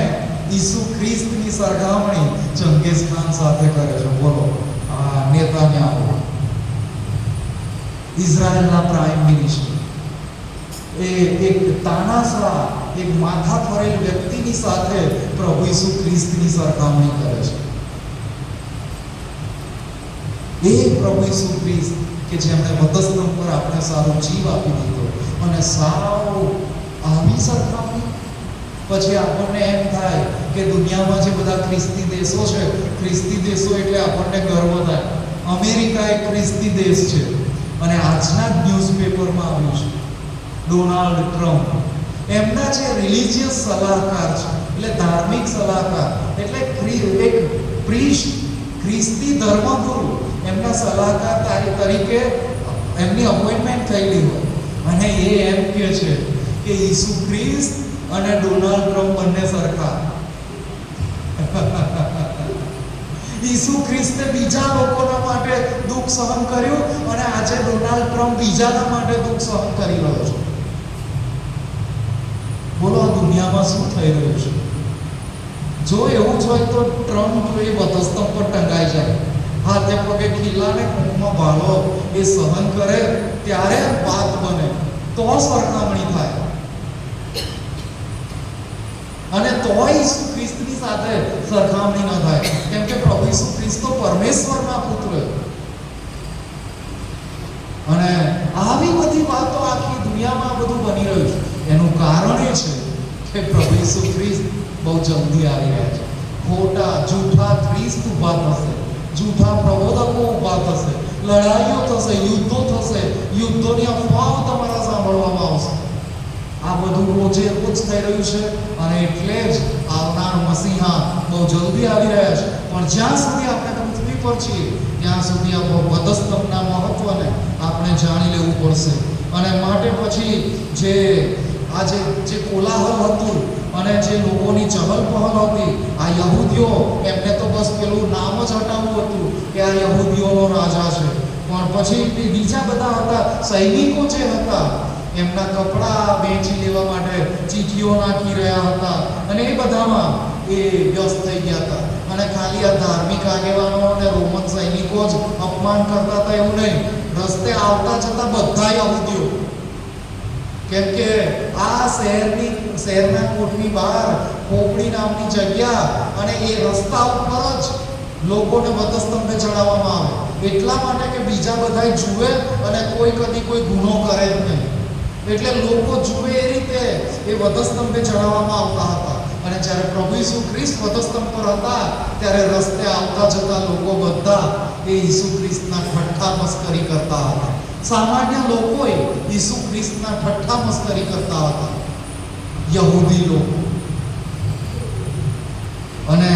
ઈસુ ખ્રિસ્તની સરખામણી ચંગેઝ ખાન સાથે કરે છે. બોલો, આ નેતાન્યાહુ, ઇઝરાયલના પ્રાઇમ મિનિસ્ટર, એ એક તાનાશાહ, એક માથા ફરેલ વ્યક્તિની સાથે પ્રભુ ઈસુ ખ્રિસ્તની સરખામણી કરે છે. એ પ્રભુ ઈસુ ખ્રિસ્ત કે જેમણે વધસ્તંભ પર આપણે સારો જીવ આપી દીધો, અને સાવ આવી સરખામણી. પછી આપણને એમ થાય કે દુનિયામાં જે બધા ખ્રિસ્તી દેશો છે, ખ્રિસ્તી દેશો એટલે આપણને ગર્વ થાય. અમેરિકા એક ખ્રિસ્તી દેશ છે, અને આજના જ ન્યૂઝપેપરમાં આવ્યું છે, ડોનાલ્ડ ટ્રમ્પ એમના જે રિલિજિયસ સલાહકાર છે, એટલે ધાર્મિક સલાહકાર, એટલે એક પ્રીસ્ટ, ખ્રિસ્તી ધર્મગુરુ, એમના સલાહકાર તરીકે એમની અપોઇન્ટમેન્ટ થયેલી હોય, અને એ એમ કહે છે કે ઈસુ ખ્રિસ્ત અને ડોનાલ્ડ ટ્રમ્પ બંને સરખા. ઈસુ ખ્રિસ્તે બીજા લોકોના માટે દુઃખ સહન કર્યું, અને આજે ડોનાલ્ડ ટ્રમ્પ બીજાના માટે દુઃખ સહન કરી રહ્યો છે. બોલો, આ દુનિયામાં શું થઈ રહ્યું છે? જો એવું જ હોય તો ટ્રમ્પ એ વધસ્તંભ પર ટંગાઈ જાય, હાથે પગે ખીલાને કુંભમાં ભાલો એ સહન કરે, ત્યારે વાત બને, તો સરખામણી થાય. અને તોય ઈસુ ખ્રિસ્તની સાથે સરખામણી ન થાય, કેમ કે પ્રભુ ઈસુ ખ્રિસ્ત તો પરમેશ્વરના પુત્ર. અને આવી બધી વાતો આખી દુનિયામાં બધું બની રહ્યું છે. એનું કારણ એ છે કે પ્રભુ ઈસુ ખ્રિસ્ત બહુ જલ્દી આવી રહ્યા છે. ખોટા જૂઠા ખ્રિસ્ત ઊભા થશે, જૂઠા પ્રબોધકો ઊભા થશે, લડાઈઓ થશે, યુદ્ધો થશે, યુદ્ધોની અફવાઓ તમારા સાંભળવામાં આવશે. આ બધું રોજે રોજ થઈ રહ્યું છે, અને એટલે જ આવનાર મસીહા બહુ જલ્દી આવી રહ્યા છે. પણ જ્યાં સુધી આપણે પૃથ્વી પર છીએ ત્યાં સુધી આ વધસ્તંભના મહત્વને આપણે જાણી લેવું પડશે. અને માટે પછી જે કોલાહલ હતું અને જે લોકોની ચહલપહલ હતી, આ યહૂદીઓ, એમને તો બસ પેલું નામ જ હટાવવું હતું કે આ યહૂદીઓનો રાજા છે. પણ પછી બીજા બધા હતા, સૈનિકો જે હતા, એમના કપડાં વેચી લેવા માટે ચીઠીઓ નાખી રહ્યા હતા, અને એ બધામાં એ વ્યસ્ત થઈ ગયા હતા. અને ખાલી આ ધાર્મિક આગેવાનો અને રોમન સૈનિકો જ અપમાન કરતા હતા એવું નહીં, રસ્તે આવતા જતા બધા યહૂદીઓ. કેમ કે આ શહેરના કોટની બહાર ખોપડી નામની જગ્યા અને એ રસ્તા ઉપર જ લોકોને વધસ્તંભે ચડાવવામાં આવે, એટલા માટે કે બીજા બધા જુએ અને કોઈ કદી કોઈ ગુનો કરે જ નહીં. એટલે લોકો જુએ એ રીતે એ વધસ્તંભે ચડાવવામાં આવતા હતા. અને જ્યારે પ્રભુ ઈસુ ખ્રિસ્ત વધસ્તંભ પર હતા ત્યારે રસ્તે આવતા જતા લોકો બધા એ ઈસુ ખ્રિસ્તના ઠઠ્ઠા મસ્કરી કરતા હતા. સામાન્ય લોકોએ ઈસુ ખ્રિસ્તના ઠઠ્ઠા મસ્કરી કરતા હતા, યહૂદી લોકો. અને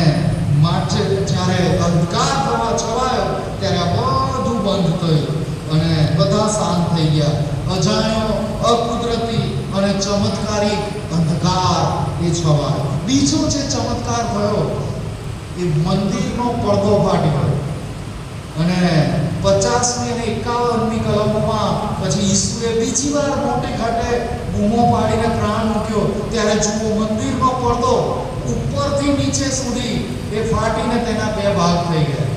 માટે જ્યારે અંધકાર થવા છવાયો ત્યારે આ બધું બંધ થયું અને બધા શાંત થઈ ગયા. અજાણ્યો, અકુદરતી અને ચમત્કારિક અંધકાર એ છવાયો. બીજો જે ચમત્કાર થયો એ મંદિરનો પડદો ફાટી ગયો. અને 50મી અને 51મી કલમોમાં પછી ઈસુએ બીજી વાર મોટી ઘાટે બૂમો પાડીને પ્રાણ મૂક્યો ત્યારે જુઓ મંદિરનો પડદો ઉપરથી નીચે સુધી એ ફાટીને તેના બે ભાગ થઈ ગયા.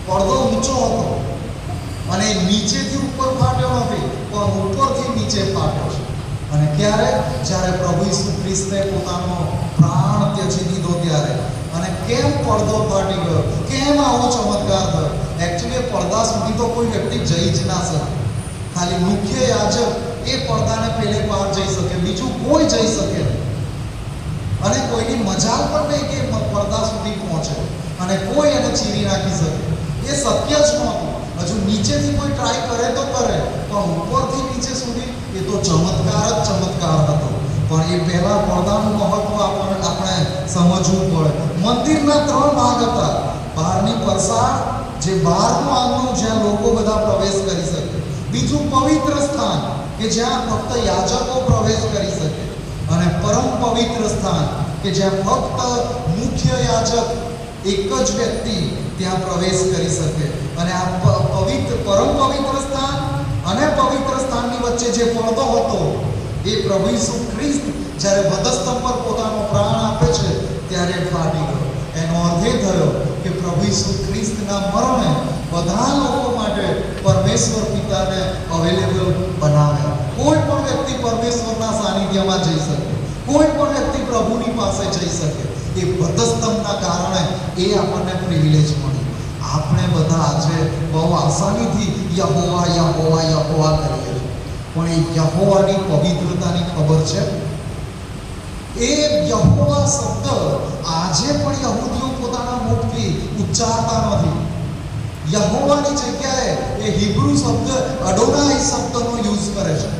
પડદો ઊંચો હતો અને નીચેથી ઉપર ફાટ્યો નથી, પણ ઉપરથી નીચે ફાટ્યો છે. અને ક્યારે? જ્યારે પ્રભુ ઈસુ ખ્રિસ્તે પોતાનો પ્રાણ ત્યજી દીધો ત્યારે. અને કેમ પડદો ફાટી ગયો? કેમ આવો ચમત્કાર થયો? એકચ્યુઅલી પડદા સુધી તો કોઈ વ્યક્તિ જઈ જ ના શકે. ખાલી મુખ્ય યાજક એ પડદાને પેલે પાર જઈ શકે, બીજું કોઈ જઈ શકે નહીં. અને કોઈની મજાલ પણ નહીં કે પડદા સુધી પહોંચે અને કોઈ એને ચીરી નાખી શકે. એ શક્ય જ નહોતું. હજુ નીચેથી કોઈ ટ્રાય કરે તો કરે, પણ ઉપરથી નીચે સુધી એ તો ચમત્કાર જ ચમત્કાર હતો. પણ એ પહેલા પડદાનું મહત્વ આપણે સમજવું પડે. મંદિરના 3 ભાગ હતા. બહારની પરસાળ, જે બહારનું આંગણું જ્યાં લોકો બધા પ્રવેશ કરી શકે. બીજું પવિત્ર સ્થાન કે જ્યાં ફક્ત યાજકો પ્રવેશ કરી શકે. અને પરમ પવિત્ર સ્થાન કે જ્યાં ફક્ત મુખ્ય યાજક એક જ વ્યક્તિ ત્યાં પ્રવેશ કરી શકે. અને આ પરમ પવિત્ર સ્થાન અને પવિત્ર સ્થાનની વચ્ચે જે પડદો હતો એ પ્રભુ ઈસુ ખ્રિસ્ત જ્યારે વધસ્તંભ પર પોતાનો પ્રાણ આપે છે ત્યારે ફાટી ગયો. એનો અર્થ એ થયો કે પ્રભુ ઈસુ ખ્રિસ્તના મરણે બધા લોકો માટે પરમેશ્વર પિતાને અવેલેબલ બનાવ્યા. કોઈ પણ વ્યક્તિ પરમેશ્વરના સાનિધ્યમાં જઈ શકે, કોઈ પણ વ્યક્તિ પ્રભુની પાસે જઈ શકે. એ વધસ્તંભના કારણે એ આપણને પ્રિવિલેજ મળી. આપણે બધા આજે બહુ આસાનીથી યહોવા યહોવા યહોવા કરીએ છીએ, પણ એ યહોવાની પવિત્રતાની ખબર છે? એ યહોવા શબ્દ આજે પણ યહૂદીઓ પોતાના મુખથી ઉચ્ચારતા નથી. યહોવાની જગ્યાએ એ હિબ્રુ શબ્દ અડોનાઈ શબ્દનો યુઝ કરે છે.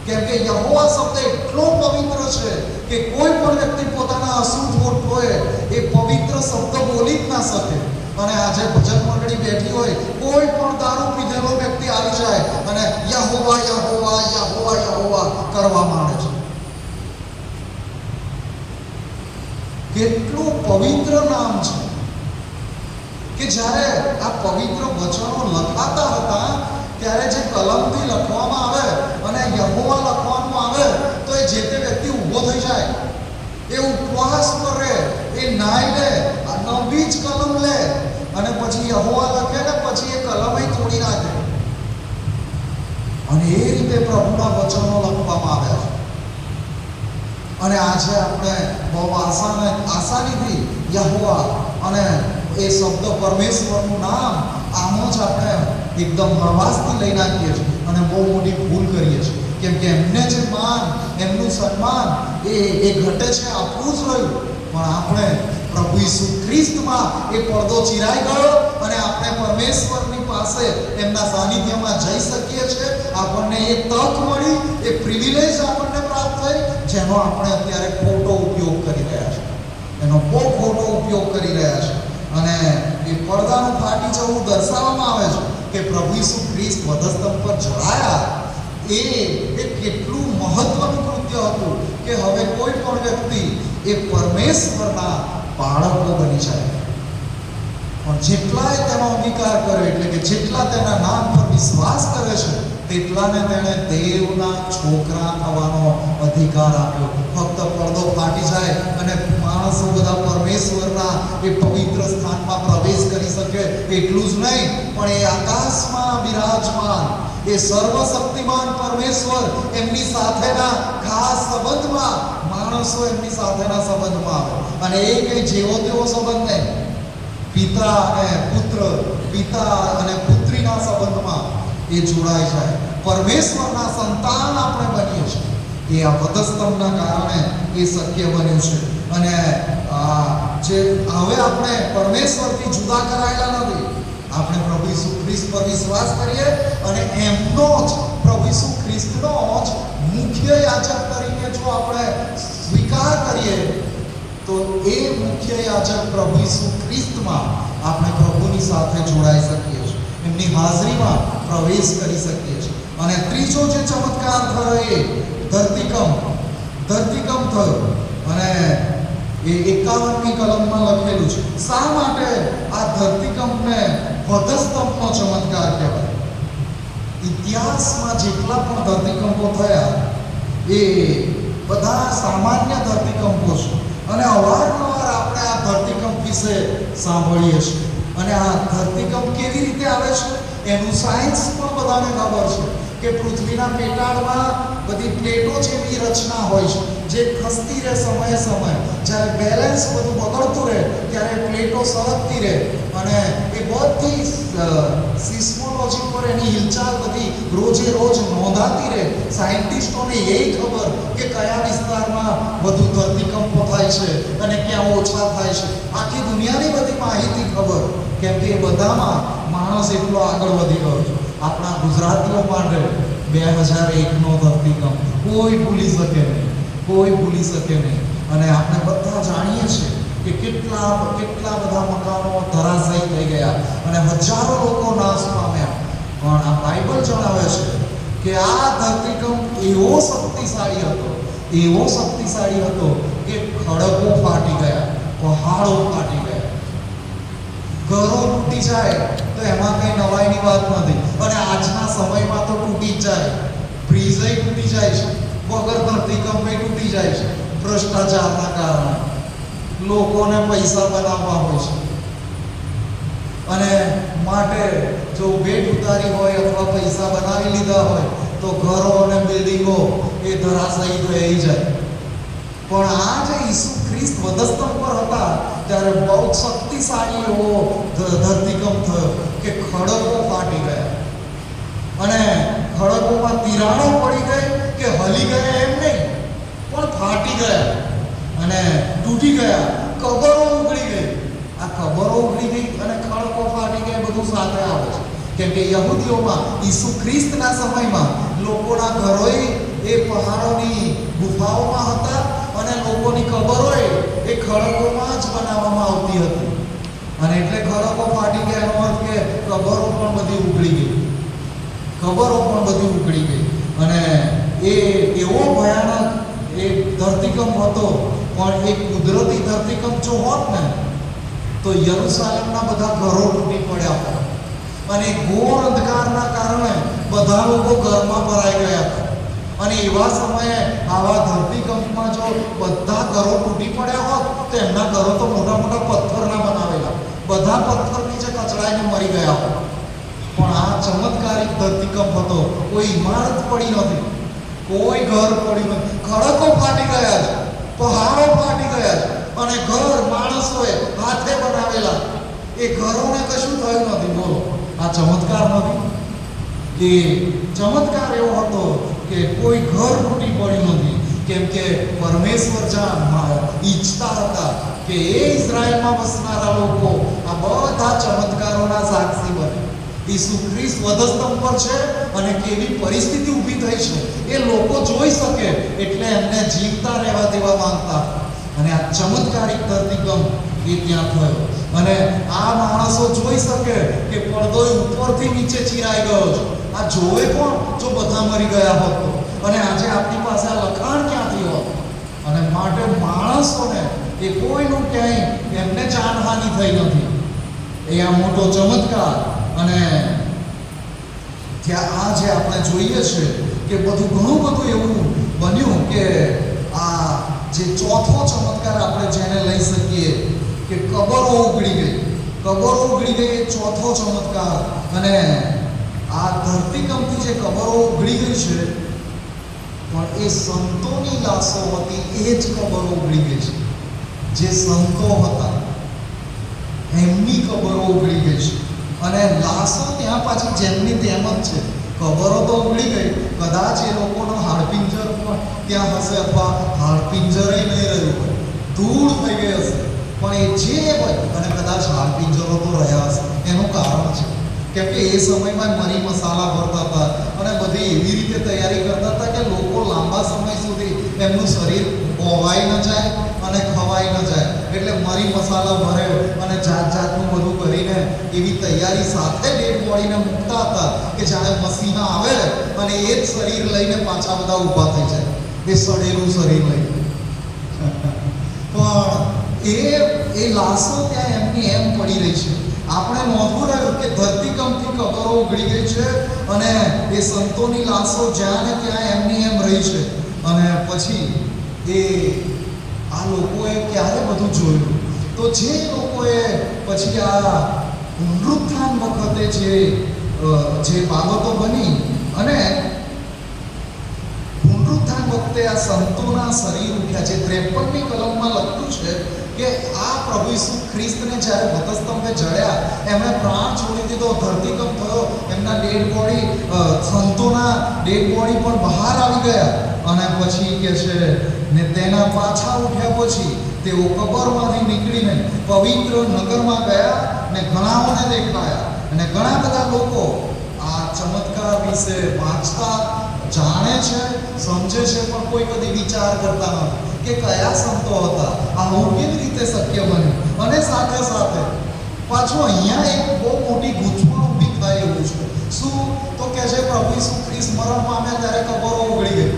કેમ કે યહોવા શબ્દ એટલો પવિત્ર છે કે કોઈ પણ વ્યક્તિ પોતાના અશુદ્ધ હોઠોએ એ પવિત્ર શબ્દ બોલી જ ના શકે. અને આજે ભજન મંડળી બેઠી હોય, કોઈ પણ દારૂ પીધેલો વ્યક્તિ આવી જાય અને યહોવા યહોવા યહોવા યહોવા કરવા માંડે છે. કેટલું પવિત્ર નામ છે કે જ્યારે આ પવિત્ર વચનો લખાતા હતા ત્યારે જે કલમથી લખવામાં આવે અને યહોવા લખવાનું આવે તો એ જે તે વ્યક્તિ ઊભો થઈ જાય, એ ઉપવાસ કરે, એ નાઈ લે, નવી જ કલમ લે અને પછી યહોવા લખે ને પછી એ કલમ તોડી નાખે. અને એ રીતે પ્રભુના વચનો લખવામાં આવ્યા છે. અને આજે આપણે બહુ આસાનીથી યહોવા અને એ શબ્દ પરમેશ્વરનું નામ આમ જ આપણે એકદમ હળવાશથી લઈ નાખીએ છીએ અને બહુ મોટી ભૂલ કરીએ છીએ. કેમ કે એમને જે માન, એમનું સન્માન એ ઘટે છે, આપણું જ રહ્યું. પણ આપણે પ્રભુ ઈસુ ખ્રિસ્તમાં એ પડદો ચિરાઈ ગયો અને આપણે પરમેશ્વરની પાસે એમના સાનિધ્યમાં જઈ શકીએ છીએ. આપણને એ તક મળી, એ પ્રિવિલેજ આપણને પ્રાપ્ત થઈ, જેનો આપણે અત્યારે ખોટો ઉપયોગ કરી રહ્યા છીએ. એનો બહુ ખોટો ઉપયોગ કરી રહ્યા છીએ. અને એ પડદાનું ફાટી જવું દર્શાવવામાં આવે છે કે પ્રભુ ઈસુ ખ્રિસ્ત વધસ્તંભ પર જડાયા. એ કેટલું મહત્વનું કૃત્ય હતું કે હવે કોઈ પણ વ્યક્તિ એ પરમેશ્વરના બાળકો બની જાય. પણ જેટલાય તેનો અંગીકાર કરે, એટલે કે જેટલા તેના નામ પર વિશ્વાસ કરે છે, તેટલાને તેણે દેવના છોકરા થવાનો અધિકાર આપ્યો. ફક્ત પડદો ફાટી જાય અને માણસો બધા પરમેશ્વરના એ પવિત્ર સ્થાનમાં પ્રવેશ કરી શકે એટલું જ નહીં, પણ એ આકાશમાં બિરાજમાન એ સર્વશક્તિમાન પરમેશ્વર એમની સાથેના ખાસ સંબંધમાં, માણસો એમની સાથેના સંબંધમાં આવે. અને એ કઈ જેવો તેવો સંબંધ નહીં, પિતા અને પુત્ર, પિતા અને પુત્રીના સંબંધમાં એ જોડાઈ જાય. પરમેશ્વરના સંતાન આપણે બનીએ છીએ. એ આ વધસ્તંભના કારણે એ શક્ય બન્યું છે. અને જે હવે આપણે પરમેશ્વરથી જુદા કરાયેલા નથી. આપણે પ્રભુ ઈસુ ખ્રિસ્ત પર વિશ્વાસ કરીએ અને એમનો જ, પ્રભુ ઈસુ ખ્રિસ્તનો જ મુખ્ય યાજક તરીકે જો આપણે સ્વીકાર કરીએ તો એ મુખ્ય યાજક પ્રભુ ઈસુ ખ્રિસ્તમાં આપણે પ્રભુની સાથે જોડાઈ શકીએ છીએ, એમની હાજરીમાં પ્રવેશ કરી શકીએ છીએ. અને ત્રીજો જે ચમત્કાર થયો એ ધરતીકંપ થયો. અને એ 51મી કલમમાં લખેલું છે. શા માટે આ ધરતીકંપને વધસ્તંભનો ચમત્કાર કહેવાય? ઇતિહાસમાં જેટલા પણ ધરતીકંપો થયા એ બધા સામાન્ય ધરતીકંપો છે. અને અવારનવાર આપણે આ ધરતીકંપ વિશે સાંભળીએ છીએ. અને આ ધરતીકંપ કેવી રીતે આવે છે એનું સાયન્સ પણ બધાને ખબર છે કે પૃથ્વીના પેટાળમાં બધી પ્લેટો જેવી રચના હોય છે જે ખસતી રહે સમયે સમયે. જ્યારે બેલેન્સ બધું બગડતું રહે ત્યારે પ્લેટો સરકતી રહે. અને એ બધી સિસ્મોલોજી પર એની હિલચાલ બધી રોજે રોજ નોંધાતી રહે. સાયન્ટિસ્ટોને એ ખબર કે કયા વિસ્તારમાં વધુ ધરતીકંપો થાય છે અને ક્યાં ઓછા થાય છે. આખી દુનિયાની બધી માહિતી ખબર, કેમ કે એ બધામાં માણસ એટલો આગળ વધી ગયો છે. આપણા ગુજરાતીઓ માટે 2001નો ધરતીકંપ કોઈ ભૂલી શકે નહીં, કોઈ ભૂલી શકે નહીં. અને આપણે બધા જાણીએ છીએ કે કેટલા બધા મકાનો ધરાશાયી થઈ ગયા અને હજારો લોકો નાશ પામ્યા. પણ આ બાઇબલ જણાવે છે કે આ ધરતીકંપ એવો શક્તિશાળી હતો કે ખડકો ફાટી ગયા, પહાડો ફાટી ગયા, ઘરો તૂટી જાય તો એમાં કઈ નવાઈની વાત નથી. અને આજના સમયમાં તો તૂટી જ જાય, બ્રિજય તૂટી જાય છે, વગર ધરતીકંપે તૂટી જાય છે. ભ્રષ્ટાચારના કારણે લોકોને પૈસા બનાવવા હોય છે અને માટે જો ભેટ ઉતારી હોય અથવા પૈસા બનાવી લીધા હોય તો ઘરો અને બિલ્ડિંગો એ ધરાશાયી થઈ જાય. પણ આ જે ઈસુ ખ્રિસ્ત વધસ્તંભ પર હતા ત્યારે બહુ શક્તિશાળી એવો ધરતીકંપ થયો કે ખડકો ફાટી ગયા. અને ખડકોમાં તિરાડો પડી ગઈ કે હલી ગયા એમ નહીં, પણ ફાટી ગયા અને તૂટી ગયા. કબરો ઉગડી ગઈ. આ કબરો ઉગડી ગઈ અને ખડકો ફાટી ગયા, બધું સાથે આવે છે. કેમ કે યહૂદીઓમાં ઈસુ ખ્રિસ્તના સમયમાં લોકોના ઘરોય એ પહાડોની ગુફાઓમાં હતા અને લોકોની કબરોય એ ખડકોમાં જ બનાવવામાં આવતી હતી. અને એટલે ખડકો ફાટી ગયા એનો અર્થ કે કબરો પણ બધી ઉગડી ગઈ, અને એ એવો ભયાનક એ ધરતીકંપ હતો. પણ એ કુદરતી ધરતીકંપ જો હોત ને તો યરુશલેમના બધા ઘરો તૂટી પડ્યા હતા અને ઘોર અંધકારના કારણે બધા લોકો ઘરમાં ભરાઈ ગયા હતા. અને એવા સમયે આવા ધરતીકંપમાં જો બધા ઘરો તૂટી પડ્યા હોત તો એમના ઘરો તો મોટા મોટા પથ્થરના બનાવેલા, બધા પથ્થર નીચે કચડાઈને મરી ગયા હોત. પણ આ ચમત્કારિક ધરતીકંપ હતો. કોઈ ઇમારત પડી નથી, કોઈ ઘર પડ્યું નથી, ખડકો ફાટી ગયા છે, પહાડો ફાટી ગયા છે અને ઘર માણસોએ હાથે બનાવેલા એ ઘરોને કશું થયું નથી. બોલો, આ ચમત્કાર નથી? એ ચમત્કાર એવો હતો કે કોઈ ઘર તૂટી પડ્યું નથી. કેમ કે પરમેશ્વર જ્યાં ઈચ્છતા હતા કે એ ઇઝરાયલમાં વસનારા લોકો આ બધા ચમત્કારોના સાક્ષી બને. ઈસુ ખ્રિસ્ત વધસ્તંભ પર છે અને કેવી પરિસ્થિતિ ઊભી થઈ છે એ લોકો જોઈ શકે એટલે એમને જીવતા રહેવા દેવા માંગતા. અને આ ચમત્કારિક ધરતીકંપ એ ત્યાં થયો અને આ માણસો જોઈ શકે કે પડદો ઉપરથી નીચે ચીરાઈ ગયો છે. આ જોવે કોણ જો બધા મરી ગયા હોત તો? અને આજે આપણી પાસે આ લખાણ ક્યાંથી હોત? અને માટે માણસોને એ કોઈનું ક્યાંય એમને જાનહાનિ થઈ નથી. એ આ મોટો ચમત્કાર. અને કે આ જે આપણે જોઈએ છે કે ઘણું બધું એવું બન્યું કે આ જે ચોથો ચમત્કાર આપણે જેને લઈ શકીએ કે કબરો ઉઘડી ગઈ એ ચોથો ચમત્કાર. અને આ ધરતીકંપથી જે કબરો ઉઘડી ગઈ છે પણ એ સંતોની લાશો હતી, એ જ કબરો ઉઘડી ગઈ છે. જે સંતો હતા એમની કબરો ઉઘડી ગઈ છે. અને લાશો ત્યાં પાછી જેમની તેમ જ છે. કબરો તો ઉઘડી ગઈ, કદાચ એ લોકોનો હાડપિંજર પણ ત્યાં હશે અથવા હાડપિંજર નહીં રહ્યું, ધૂળ થઈ ગઈ હશે. પણ એ જે હોય અને કદાચ હાડપિંજરો તો રહ્યા હશે. એનું કારણ છે કેમ કે એ સમયમાં મરી મસાલા ભરતા હતા અને બધી એવી રીતે તૈયારી કરતા હતા કે લોકો લાંબા સમય સુધી એમનું શરીર ઓવાઈ ન જાય અને ખવાઈ ન જાય. એટલે મરી મસાલા ભરે અને જાત જાતનું બધું કરીને એવી તૈયારી સાથે ડેડ બોડીને મૂકતા હતા કે જાણે મસીહા આવે અને એ જ શરીર લઈને પાછા બધા ઊભા થઈ જાય, એ સડેલું શરીર લઈને. પણ એ લાશો ત્યાં એમની એમ પડી રહી છે. આપણે નોંધવું રહ્યું કે ધરતીકંપથી કબરો ઉઘડી ગઈ છે અને એ સંતોની લાશો જ્યાં ને ત્યાં એમની એમ રહી છે. અને પછી આ લોકોએ ક્યારે બધું જોયું? તો જે લોકોએ પછી આ પુનરુત્થાન વખતે જે બાબતો બની અને પુનરુત્થાન વખતે આ સંતોના શરીર ઉઠ્યા છે. 53મી કલમમાં લખ્યું છે કે આ પ્રભુ ઈસુ ખ્રિસ્તને જ્યારે વધસ્તંભે જડ્યા, એમણે પ્રાણ છોડી દીધો, ધરતીકંપ થયો, એમના ડેડ બોડી, સંતોના ડેડ બોડી પણ બહાર આવી ગયા. અને પછી કે છે ને તેના પાછા ઉઠ્યા પછી તેઓ કબરમાંથી નીકળીને પવિત્ર નગરમાં ગયા ને ઘણાઓને દેખાયા. અને ઘણા બધા લોકો આ ચમત્કાર વિશે વાંચતા જાણે છે, સમજે છે, પણ કોઈ કદી વિચાર કરતા નથી કે કયા સંતો હતા, આવું કેવી રીતે શક્ય બન્યું. અને સાથે સાથે પાછું અહીંયા એક બહુ મોટી ગૂંચવણ ઊભી થાય એવું છે. શું? તો કે છે પ્રભુ ઈસુ ખ્રિસ્ત મરણ પામ્યા ત્યારે કબરો ઉઘડી ગઈ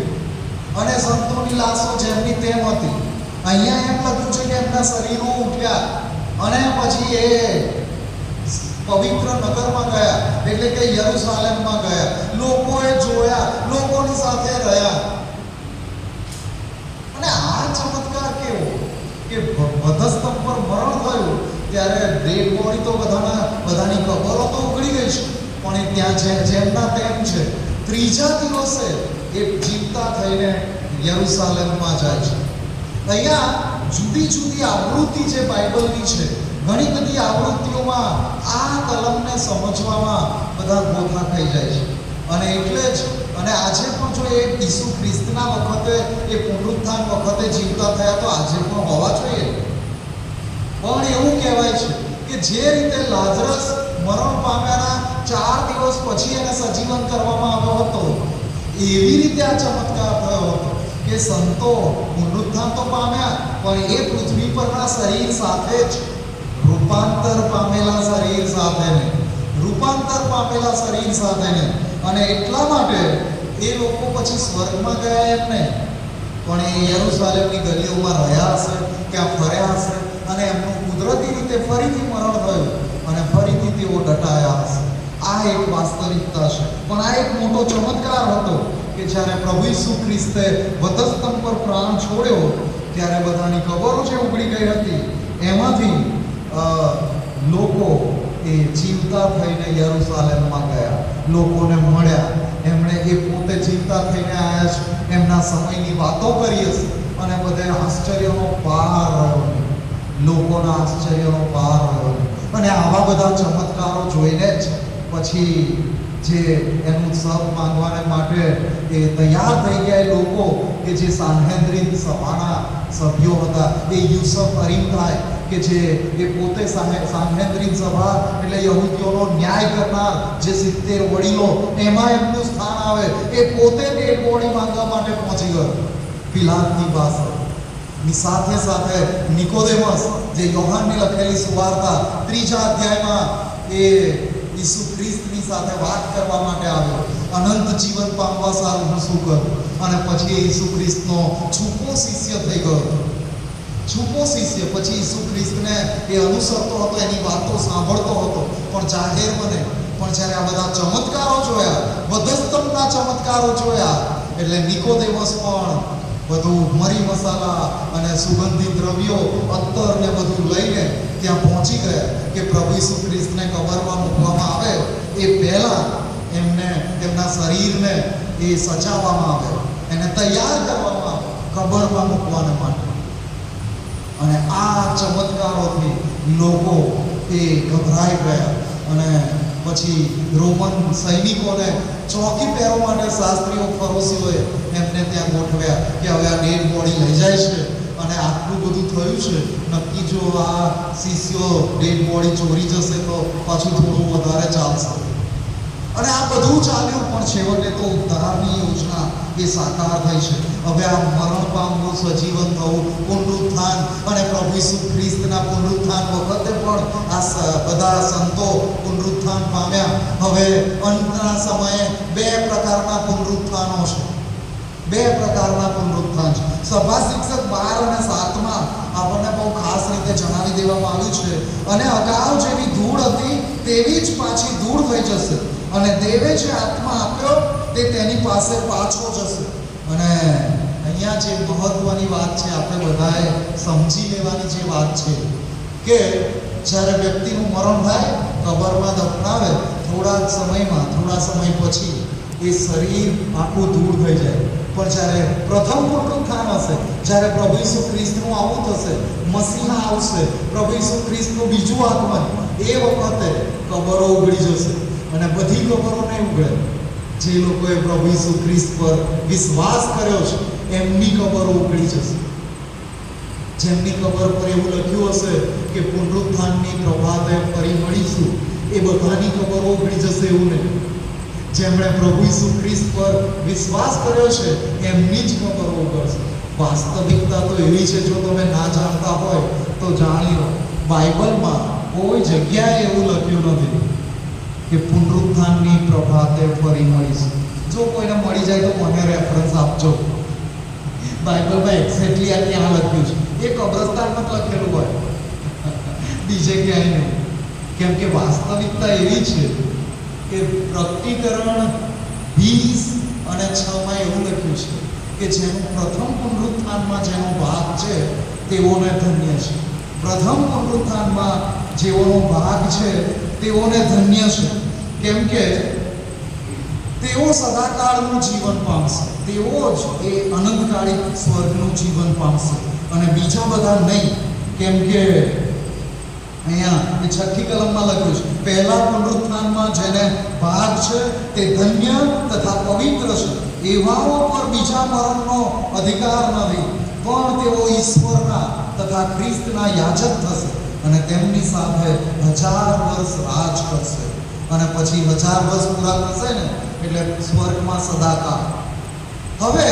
અને સંતોની લાશો જેમની તેમ હતી. અહીંયા એમ લખ્યું છે કે એમના શરીરો ઉઠ્યા અને પછી એ પવિત્ર નગરમાં ગયા, એટલે કે યરુશાલેમમાં ગયા. લોકોએ જોયા, લોકોની સાથે રહ્યા. અને આ ચમત્કાર કેવો કે વધસ્તંભ પર મરણ થયું ત્યારે ડેડ બોડી તો બધાની કબરો તો ઉઘડી ગઈ છે, પણ એ ત્યાં જેમના તેમ છે. ત્રીજા દિવસે એ જીવતા થઈને યરુશાલેમમાં જાય છે. અહીંયા જુદી જુદી આવૃત્તિ જે બાઇબલની છે, ઘણી બધી આવૃત્તિઓમાં આ કલમને સમજવામાં બધા ગોથા થઈ જાય છે. અને એટલે જ અને આજે પણ જો એ ઈસુ ખ્રિસ્તના વખતે, એ પુનરુત્થાન વખતે જીવતા થયા તો આજે પણ હોવા જોઈએ. પણ એવું કહેવાય છે કે જે રીતે લાઝરસ મરણ પામ્યાના 4 દિવસ પછી એને સજીવન કરવામાં આવ્યો હતો, એવી રીતે આ ચમત્કાર થયો હતો કે સંતો પુનરુત્થાન તો પામ્યા, પણ એ પૃથ્વી પરના શરીર સાથે જ રૂપાંતર પામેલા શરીર સાથે ને અને એટલા માટે એ લોકો પછી સ્વર્ગમાં ગયા એમ નહીં, પણ એ યરુશાલેમની ગલીઓમાં રહ્યા હશે, ત્યાં ફર્યા હશે અને એમનું કુદરતી રીતે ફરીથી મરણ થયું અને ફરીથી તેઓ દટાયા હશે. આ એક વાસ્તવિકતા છે. પણ આ એક મોટો ચમત્કાર હતો કે જ્યારે પ્રભુ ઈસુ ખ્રિસ્તે વધસ્તંભ પર પ્રાણ છોડ્યો ત્યારે બધાની કબરો જે ઉઘડી ગઈ હતી એમાંથી લોકો એ જીવતા થઈને યરુશાલેમમાં ગયા, લોકોને મળ્યા. એમણે એ પોતે જીવતા થઈને આવ્યા છે, એમના સમયની વાતો કરી હશે અને બધે આશ્ચર્યનો પાર રહ્યો નહીં, લોકોના આશ્ચર્યનો પાર રહ્યો નહીં. અને આવા બધા ચમત્કારો જોઈને જ પછી જે એનું સબ માંગવાને માટે એ તૈયાર થઈ ગયા લોકો કે જે સાન્હેદ્રીન સભાના સભ્યો હતા, એ યુસુફ અરીમથાઈ કે જે એ પોતે સાન્હેદ્રીન સભા એટલે યહૂદીઓનો ન્યાય કરનાર જે 70 વડીલો, એમાં એમનું સ્થાન આવે, એ પોતે ડેડ બોડી માંગવા માટે પહોંચી ગયો પિલાતની પાસે. સાથે સાથે નિકોદેમસ જે યોહાનની લખેલી સુવાર્તા 3 અધ્યાયમાં એ ઈસુ ખ્રિસ્તની સાથે વાત કરવા માટે આવ્યો, અનંત જીવન પામવા સારું હું શું કરું. અને પછી ઈસુ ખ્રિસ્તનો છૂપો શિષ્ય થઈ ગયો. છૂપો શિષ્ય પછી ઈસુ ખ્રિસ્તને એ અનુસરતો હતો, એની વાતો સાંભળતો હતો, પણ જાહેર બને પણ જ્યારે આ બધા ચમત્કારો જોયા, વધસ્તંભના ચમત્કારો જોયા, એટલે નિકોદેમસ પણ બધું મરી મસાલા અને સુગંધિત દ્રવ્યો, અત્તર ને બધું લઈને ત્યાં પહોંચી ગયા કે પ્રભુ ઈસુ ખ્રિસ્તને કબરમાં મૂકવામાં આવે એ પહેલા એમને તેમના શરીરને એ સજાવવામાં આવે, એને તૈયાર કરવામાં આવે કબરમાં મૂકવાને માટે. અને આ ચમત્કારોથી લોકો એ ગભરાઈ ગયા અને પછી રોમન સૈનિકોને ચોકી પહેરવા માટે શાસ્ત્રીઓ ફરોશીઓએ એમને ત્યાં ગોઠવ્યા કે હવે આ ડેડ બોડી લઈ જાય છે અને આટલું બધું થયું છે, નક્કી જો આ શિષ્યો ડેડ બોડી ચોરી જશે તો પાછું થોડું વધારે ચાલશે. અને આ બધું ચાલ્યું, પણ છેવટે તો ઉદ્ધારની યોજના એ સાકાર થઈ છે. હવે આ મરણ પામવું, સજીવન થવું, પુનરુત્થાન અને પ્રભુ ઈસુ ખ્રિસ્તના પુનરુત્થાન વખતે પણ આ બધા સંતો પુનરુત્થાન પામ્યા. હવે અંતના સમયે બે પ્રકારના પુનરુત્થાનો છે. બે પ્રકારના પુનરુત્થાન છે. સભા શિક્ષક 12 અને 7માં આપણને બહુ ખાસ રીતે જણાવી દેવામાં આવ્યું છે. અને અગાઉ જેવી ધૂળ હતી તેવી જ પાછી ધૂળ થઈ જશે, અને દેવે જે આત્મા આપ્યો તે તેની પાસે પાછો જશે. અને અહીંયા જે મહત્વની વાત છે, આપણે બધાએ સમજી લેવાની જે વાત છે કે જ્યારે વ્યક્તિનું મરણ થાય, કબરમાં દફનાવે, થોડા સમય પછી એ શરીર આખું ધૂળ થઈ જાય. પણ જ્યારે પ્રથમ પુનરુત્થાન હશે, જ્યારે પ્રભુ ઈસુ ખ્રિસ્તનું આવું થશે, મસીહા આવશે, પ્રભુ ઈસુ ખ્રિસ્તનું બીજું આગમન, એ વખતે કબરો ઉઘડી જશે. અને બધી કબરો નહીં ઉઘડે. જે લોકોએ પ્રભુ ઈસુ ખ્રિસ્ત પર વિશ્વાસ કર્યો છે એમની કબરો ઉઘડી જશે. જેમની કબર પર એવું લખ્યું હશે કે પુનરુત્થાનની પ્રભાતે ફરી મળીશું, એ બધાની કબરો ઉઘડી જશે એવું નહીં. જેમણે પ્રભુ ઈસુ ખ્રિસ્ત પર વિશ્વાસ કર્યો છે એમની જ કબરો ઉઘડશે. વાસ્તવિકતા તો એવી છે, જો તમે ના જાણતા હોય તો જાણી લો. બાઇબલમાં કોઈ જગ્યાએ એવું લખ્યું નથી કે પુનરુત્થાનની પ્રભાતે ફરી મળીશું. જો કોઈને મળી જાય તો મને રેફરન્સ આપજો. બાઇબલમાં એક્ઝેક્ટલી આ ક્યાં લખ્યું છે? એ કબ્રસ્તાનમાં લખેલું હોય, બીજે ક્યાંય નહીં. કેમ કે વાસ્તવિકતા એવી છે કે પ્રકટીકરણ 20 અને 6માં એવું લખ્યું છે કે જેનું પ્રથમ પુનરુત્થાનમાં જેનો ભાગ છે તેઓને ધન્ય છે. પ્રથમ પુનરુત્થાનમાં જેઓનો ભાગ છે તેઓને ધન્ય છે, કેમ કે તેઓ સદાકાળનું જીવન પામશે. તેઓ જ એ અનંતકાળી સ્વર્ગનું જીવન પામશે અને બીજા બધા નહીં. કેમ કે અહીંયા એ 6ઠી કલમમાં લખ્યું છે, પહેલા પુનરુત્થાનમાં જેને ભાગ છે તે ધન્ય તથા પવિત્ર છે. એવાઓ પર બીજા મરણનો અધિકાર નથી, પણ તેઓ ઈશ્વરના તથા ખ્રિસ્તના યાજક થશે અને તેમની સાથે 1000 વર્ષ રાજ કરશે. અને પછી 1000 વર્ષ પૂરા થશે ને એટલે સ્વર્ગમાં સદાકાળ. હવે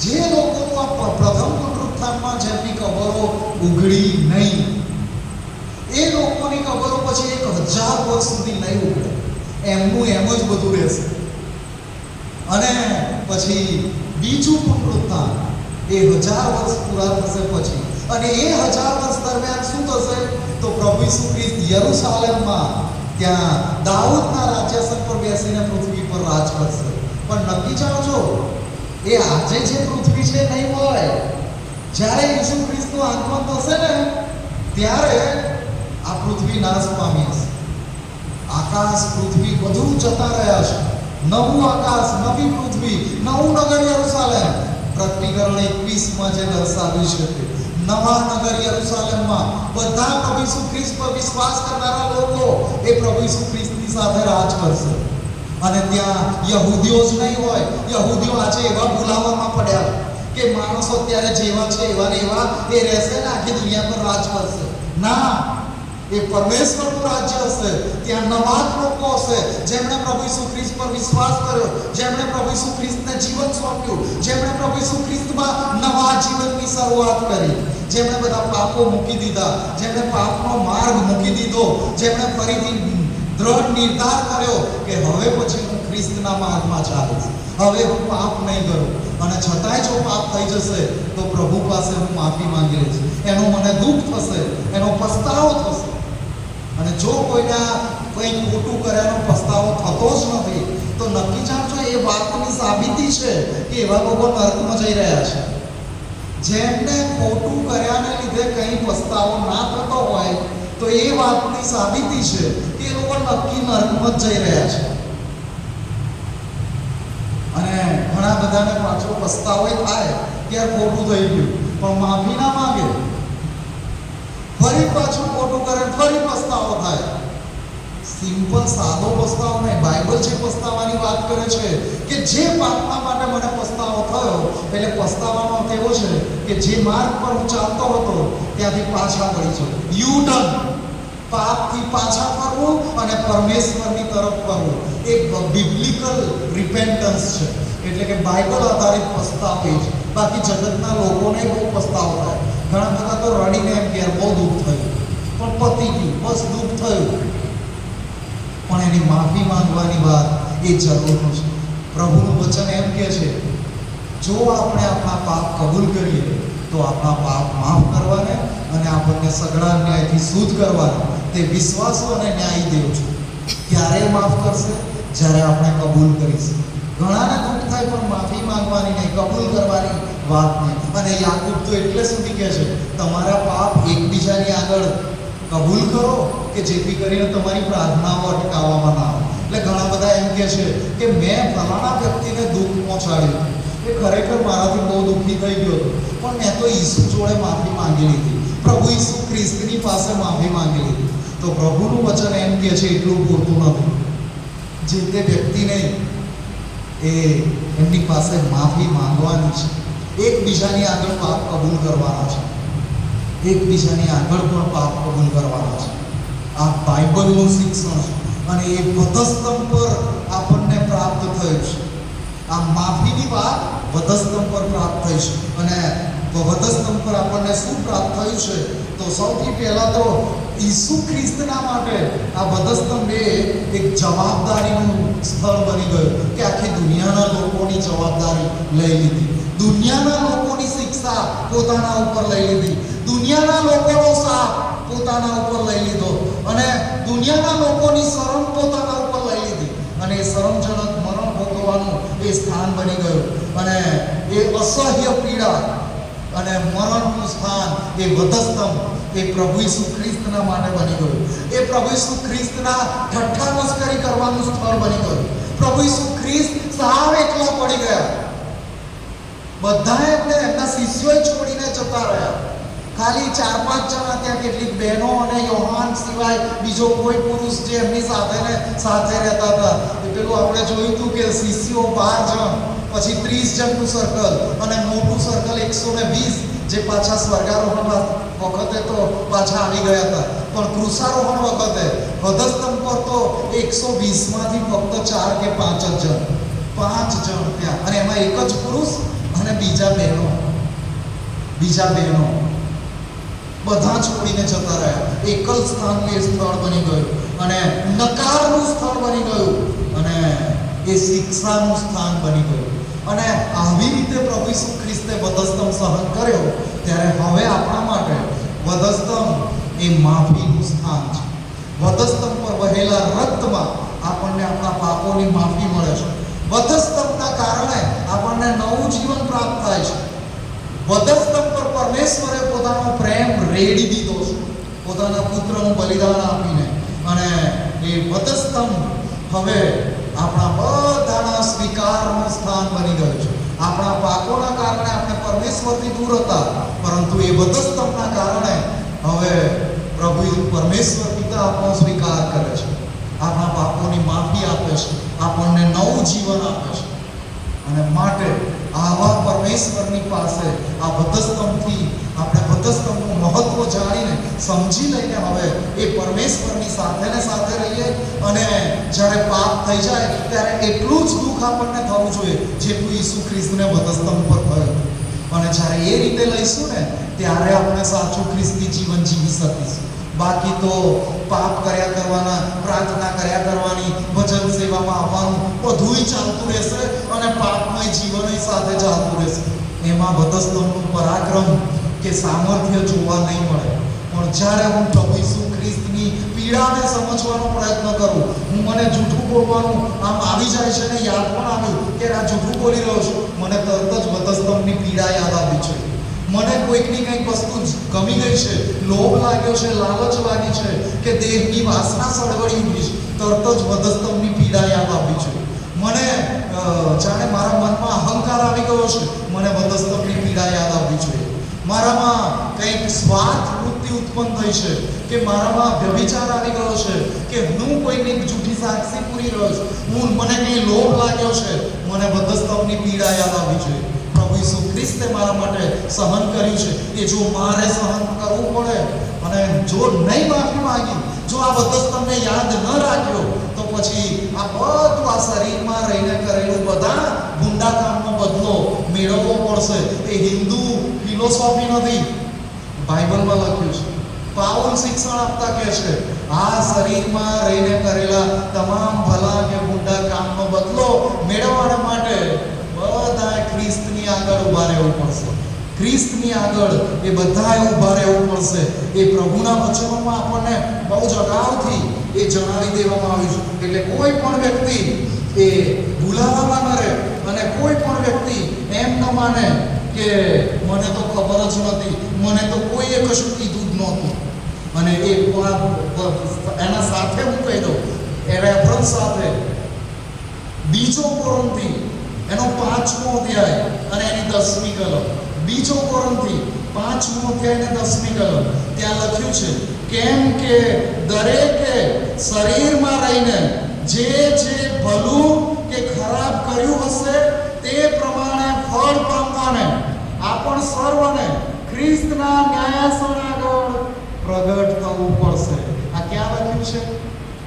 જે લોકોનું આ પ્રથમ પુનરુત્થાનમાં જેમની કબરો ઉઘડી નહીં, એ લોકોની કબરો પછી 1000 વર્ષ સુધી નહીં ઉઘડે, એમનું એમ જ બધું રહેશે. અને પછી બીજું પુનરુત્થાન એ 1000 વર્ષ પૂરા થશે પછી, અને એ 1000 વર્ષ દરમિયાન શું થશે? તો પ્રભુ ઈસુ ખ્રિસ્ત યરુશાલેમમાં ત્યાં દાઉદના રાજ્યાસન પર બેસીને પૃથ્વી પર રાજ કરશે. પણ નક્કી જાણજો, એ આજે જે પૃથ્વી છે નહીં હોય. જ્યારે ઈસુ ખ્રિસ્તનું આગમન થશે ને ત્યારે આ પૃથ્વી નાશ પામી હશે. આકાશ, પૃથ્વી બધું જતા રહ્યા છે. નવું આકાશ, નવી પૃથ્વી, નવું નગર યરુશાલેમ. પ્રકટીકરણ 21માં જે દર્શાવ્યું છે તે નવા નગર યરુશાલેમમાં બધા પ્રભુ ઈસુ ખ્રિસ્ત પર વિશ્વાસ કરનારા લોકો એ પ્રભુ ઈસુ ખ્રિસ્તની સાથે રાજ કરશે. અને ત્યાં યહૂદીઓ જ નહીં હોય. યહૂદીઓ આજે એવા ભૂલાવામાં પડ્યા કે માણસો અત્યારે જેવા છે એવા ને એવા એ રહેશે ને આખી દુનિયા પર રાજ કરશે. ના, એ પરમેશ્વરનું રાજ્ય હશે. ત્યાં નવા લોકો હશે જેમણે પ્રભુ ઈસુ ખ્રિસ્ત પર વિશ્વાસ કર્યો, જેમણે પ્રભુ ઈસુ ખ્રિસ્તને જીવન સોંપ્યું, જેમણે પ્રભુ ઈસુ ખ્રિસ્તમાં નવા જીવનની શરૂઆત કરી, જેમણે બધા પાપો મૂકી દીધા, જેમણે પાપનો માર્ગ મૂકી દીધો, જેમણે ફરીથી દ્રઢ નિર્ધાર કર્યો કે હવે પછી હું ખ્રિસ્તના માર્ગમાં ચાલીશ, હવે હું પાપ નહીં કરું. અને છતાંય જો પાપ થઈ જશે તો પ્રભુ પાસે હું માફી માંગી લઈશ. એનો મને દુઃખ થશે, એનો પસ્તાવો થશે. અને જો કોઈના કંઈ ખોટું કર્યાનો પસ્તાવો થતો જ નથી, તો નક્કી જાણજો એ વાતની સાબિતી છે કે એવા લોકો નરકમાં જઈ રહ્યા છે. જેમને ખોટું કર્યાને લીધે કંઈ પસ્તાવો ના થતો હોય તો એ વાતની સાબિતી છે કે એ લોકો નક્કી નરકમાં જ જઈ રહ્યા છે. અને ઘણા બધાને પાછો પસ્તાવો થાય કે યાર ખોટું થઈ ગયું, પણ માફી ના માંગે, ફરી પાછું ખોટું કરે, ફરી પસ્તાવો થાય. સિમ્પલ સાદો પસ્તાવો નહીં. બાઇબલ જે પસ્તાવાની વાત કરે છે કે જે પાપના માટે મને પસ્તાવો થયો, એટલે પસ્તાવાનો અર્થ એવો છે કે જે માર્ગ પર હું ચાલતો હતો ત્યાંથી પાછા વળી જવું, યુ ટર્ન, પાપથી પાછા ફરવું અને પરમેશ્વરની તરફ ફરવું. એક બિબ્લિકલ રિપેન્ટન્સ છે, એટલે કે બાઇબલ આધારિત પસ્તાવો છે. બાકી જગતના લોકોને બહુ પસ્તાવો થાય. ઘણા બધા તો રડીને એમ કે બહુ દુઃખ થયું, પણ પતી ગયું, બસ દુઃખ થયું, પણ એની માફી માંગવાની વાત એ જરૂરનું છે. પ્રભુનું વચન એમ કહે છે, જો આપણે આપણા પાપ કબૂલ કરીએ તો આપણા પાપ માફ કરવાને અને આપણને સઘળા ન્યાયથી શુદ્ધ કરવાને તે વિશ્વાસુ અને ન્યાયી દેવ છે. ક્યારે માફ કરશે? જ્યારે આપણે કબૂલ કરીશું. ઘણાને દુઃખ થાય પણ માફી માંગવાની નહીં, કબૂલ કરવાની વાત નહીં. અને યાકૂબ તો એટલે સુધી કહે છે, તમારા પાપ એકબીજાની આગળ કબૂલ કરો કે જેથી કરીને તમારી પ્રાર્થનાઓ અટકાવવામાં ના આવે. એટલે ઘણા બધા એમ કહે છે કે મેં ફલાણા વ્યક્તિને દુઃખ પહોંચાડ્યું, એ ખરેખર મારાથી બહુ દુઃખી થઈ ગયો હતો, પણ મેં તો ઈસુ જોડે માફી માંગી લીધી, પ્રભુ ઈસુ ખ્રિસ્તની પાસે માફી માંગી લીધી. તો પ્રભુનું વચન એમ કહે છે એટલું પૂરતું નથી. જે તે વ્યક્તિને એમની પાસે માફી માંગવાની છે, એકબીજાની આગળ પાપ કબૂલ કરવાના છે, એકબીજાની આગળ પણ પાપ કબૂલ કરવાના છે. આ બાઇબલનું શિક્ષણ છે અને એ વધસ્તંભ પર આપણને પ્રાપ્ત થયું છે. આ માફીની વાત વધસ્તંભ પર પ્રાપ્ત થઈ છે. અને વધસ્તંભ પર આપણને શું પ્રાપ્ત થયું છે? તો સૌથી પહેલાં તો ઈસુ ખ્રિસ્તના માટે આ વધસ્તંભ એક જવાબદારીનું સ્થળ બની ગયું કે આખી દુનિયાના લોકોની જવાબદારી લઈ લીધી, દુનિયાના લોકોની શિક્ષા પોતાના ઉપર લઈ લીધી, દુનિયાના લોકોનો સાથ પોતાના ઉપર લઈ લીધો અને દુનિયાના લોકોની શરમ પોતાના ઉપર લઈ લીધી. અને એ શરમજનક મરણ ભોગવવાનું એ સ્થાન બની ગયું. અને એ અસહ્ય પીડા અને મરણનું સ્થાન, એ વધસ્તંભ, એ પ્રભુ ઈસુ ખ્રિસ્તના માટે બની ગયું. એ પ્રભુ ઈસુ ખ્રિસ્તના ઠઠ્ઠા મસ્કરી કરવાનું સ્થળ બની ગયું. પ્રભુ ઈસુ ખ્રિસ્ત સાવ એકલા પડી ગયા. બધાએ એમના શિષ્યોએ છોડીને જતા રહ્યા. ખાલી 4-5 જણા, ત્યાં કેટલીક બહેનો અને યોહાન સિવાય બીજો કોઈ પુરુષ જે એમની સાથે રહેતા હતા. પેલું આપણે જોયું હતું કે શિષ્યો 12 જણ, પછી 30 જણનું સર્કલ અને મોટું સર્કલ 120, જે પાછા સ્વર્ગારોહણ વખતે તો પાછા આવી ગયા હતા. પણ ક્રુસારોહણ વખતે વધસ્તંભ પર તો 120માંથી ફક્ત 4 કે 5 જ જણ, 5 જણ ત્યાં, અને એમાં એક જ પુરુષ અને બીજા બહેનો બધા છોડીને જતા રહ્યા. એકલ સ્થાનનું એ સ્થળ બની ગયું અને નકારનું સ્થળ બની ગયું અને એ શિક્ષાનું સ્થાન બની ગયું. અને આવી રીતે પ્રભુ ઈસુ ખ્રિસ્તે વધસ્તંભ સહન કર્યો, ત્યારે હવે આપણા માટે વધસ્તંભ એ માફીનું સ્થાન છે. વધસ્તંભ પર વહેલા રક્તમાં આપણને આપણા પાપોની માફી મળે છે. વધસ્તંભના કારણે આપણને નવું જીવન પ્રાપ્ત થાય છે. વધસ્તંભ પર પરમેશ્વરે પોતાનો પ્રેમ રેડી દીધો છે, પોતાના પુત્રનું બલિદાન આપીને. અને એ વધસ્તંભ હવે આપણા બધાના સ્વીકારનું સ્થાન બની ગયું છે. આપણા પાપોના કારણે આપણે પરમેશ્વરથી દૂર હતા, પરંતુ એ વધસ્તંભના કારણે હવે પ્રભુ પરમેશ્વર પિતા આપણો સ્વીકાર કરે છે, આપણા પાપોની માફી આપે છે, આપણને નવું જીવન આપે છે. અને માટે આવા પરમેશ્વરની પાસે આ વધસ્તંભથી આપણે વધસ્તંભનું મહત્વ જાણીને સમજી લઈને હવે એ પરમેશ્વરની સાથે રહીએ. અને જ્યારે પાપ થઈ જાય ત્યારે એટલું જ દુઃખ આપણને થવું જોઈએ જેટલું ઈસુ ખ્રિસ્તને વધસ્તંભ પર થયું. અને જ્યારે એ રીતે લઈશું ને, ત્યારે આપણે સાચું ખ્રિસ્તી જીવન જીવી શકીશું. બાકી તો પાપ કર્યા કરવાના, પ્રાર્થના કર્યા કરવાની, ભજન સેવામાં આવવાનું, બધુંય ચાલતું રહેશે અને પાપમય જીવન સાથે ચાલતું રહેશે. એમાં વધસ્તંભનું પરાક્રમ કે સામર્થ્ય જોવા નહીં મળે. પણ જ્યારે હું પ્રભુ ઈસુ ખ્રિસ્તની પીડાને સમજવાનો પ્રયત્ન કરું. મને જૂઠું બોલવાનું આમ આવી જાય છે ને યાદ પણ આવ્યું કે આ જૂઠું બોલી રહ્યો છું, મને તરત જ વધસ્તંભની પીડા યાદ આવી છે. મને કોઈકની કંઈક વસ્તુ ગમી ગઈ છે, લોભ લાગ્યો છે, લાલચ લાગી છે કે દેહની વાસના સળવળી ઉઠી છે, તરત જ વધસ્તંભની પીડા યાદ આવી છે. મને જાણે મારા મનમાં અહંકાર આવી ગયો છે, મને વધસ્તંભની પીડા યાદ આવી છે. મારામાં કંઈક સ્વાર્થ વૃત્તિ ઉત્પન્ન થઈ છે કે મારામાં વ્યભિચાર આવી ગયો છે કે હું કોઈની જૂઠી સાક્ષી પૂરી રહ્યો છું, મને કંઈ લોભ લાગ્યો છે, મને વધસ્તંભની પીડા યાદ આવી છે. પ્રભુ ઈસુ ખ્રિસ્તે મારા માટે સહન કર્યું છે. એ જો મારે સહન કરવું પડે અને જો નહીં માફી માંગી, જો આ વધસ્તંભને યાદ ન રાખ્યો, તો પછી આ બધું આ શરીરમાં રહીને કરેલું બધા ગુંડા કામનો બદલો મેળવવો પડશે. એ હિન્દુ ફિલોસોફી નથી, બાઇબલમાં લખ્યું છે. પાઉલ શિક્ષણ આપતા કહે છે આ શરીરમાં રહીને કરેલા તમામ ભલા કે ગુંડા કામનો બદલો મેળવવા માટે બધાએ ખ્રિસ્તની આગળ ઊભા રહેવું પડશે. ખ્રિસ્તની આગળ એ બધાએ ઊભા રહેવું પડશે. એ પ્રભુના વચનોમાં આપણને બહુ જ અગાઉથી એ જણાવી દેવામાં આવ્યું છે. એટલે કોઈ પણ વ્યક્તિ એ ભૂલાવામાં ન રહે અને કોઈ પણ વ્યક્તિ એમ ન માને કે મને તો ખબર જ નથી, મને તો કોઈએ કશું કીધું જ નહોતું. અને એ એના સાથે હું કહી દઉં, એ રેફરન્સ સાથે બીજો કોરિન્થી એનો 5મો અધ્યાય અને એની 10મી કલમ. બીજો કોરિન્થી 5મો અધ્યાય અને 10મી કલમ. ત્યાં લખ્યું છે કેમ કે દરેકે શરીરમાં રહીને જે જે ભલું કે ખરાબ કર્યું હશે તે પ્રમાણે ફળ પામવાને આપણ સર્વને ખ્રિસ્તના ન્યાયાસન આગળ પ્રગટ થવું પડશે. આ ક્યાં લખ્યું છે?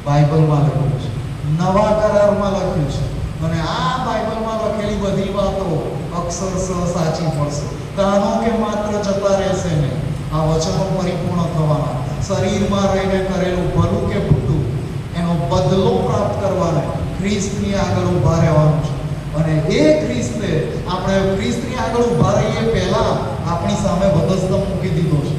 બાઇબલમાં લખ્યું છે, નવા કરારમાં લખ્યું છે. અને આ બાઇબલમાં લખેલી બધી વાતો અક્ષરશઃ સાચી પડશે. કાનો કે માત્ર જતા રહેશે નહીં, આ વચનો પરિપૂર્ણ થવાના. શરીરમાં રહીને કરેલું ભલું કે ખોટું એનો બદલો પ્રાપ્ત કરવાનો ખ્રિસ્તની આગળ ઊભા રહેવાનું છે. અને એ ખ્રિસ્તે આપણે ખ્રિસ્તની આગળ ઊભા રહીએ પહેલા આપણી સામે વધસ્તંભ મૂકી દીધો છે.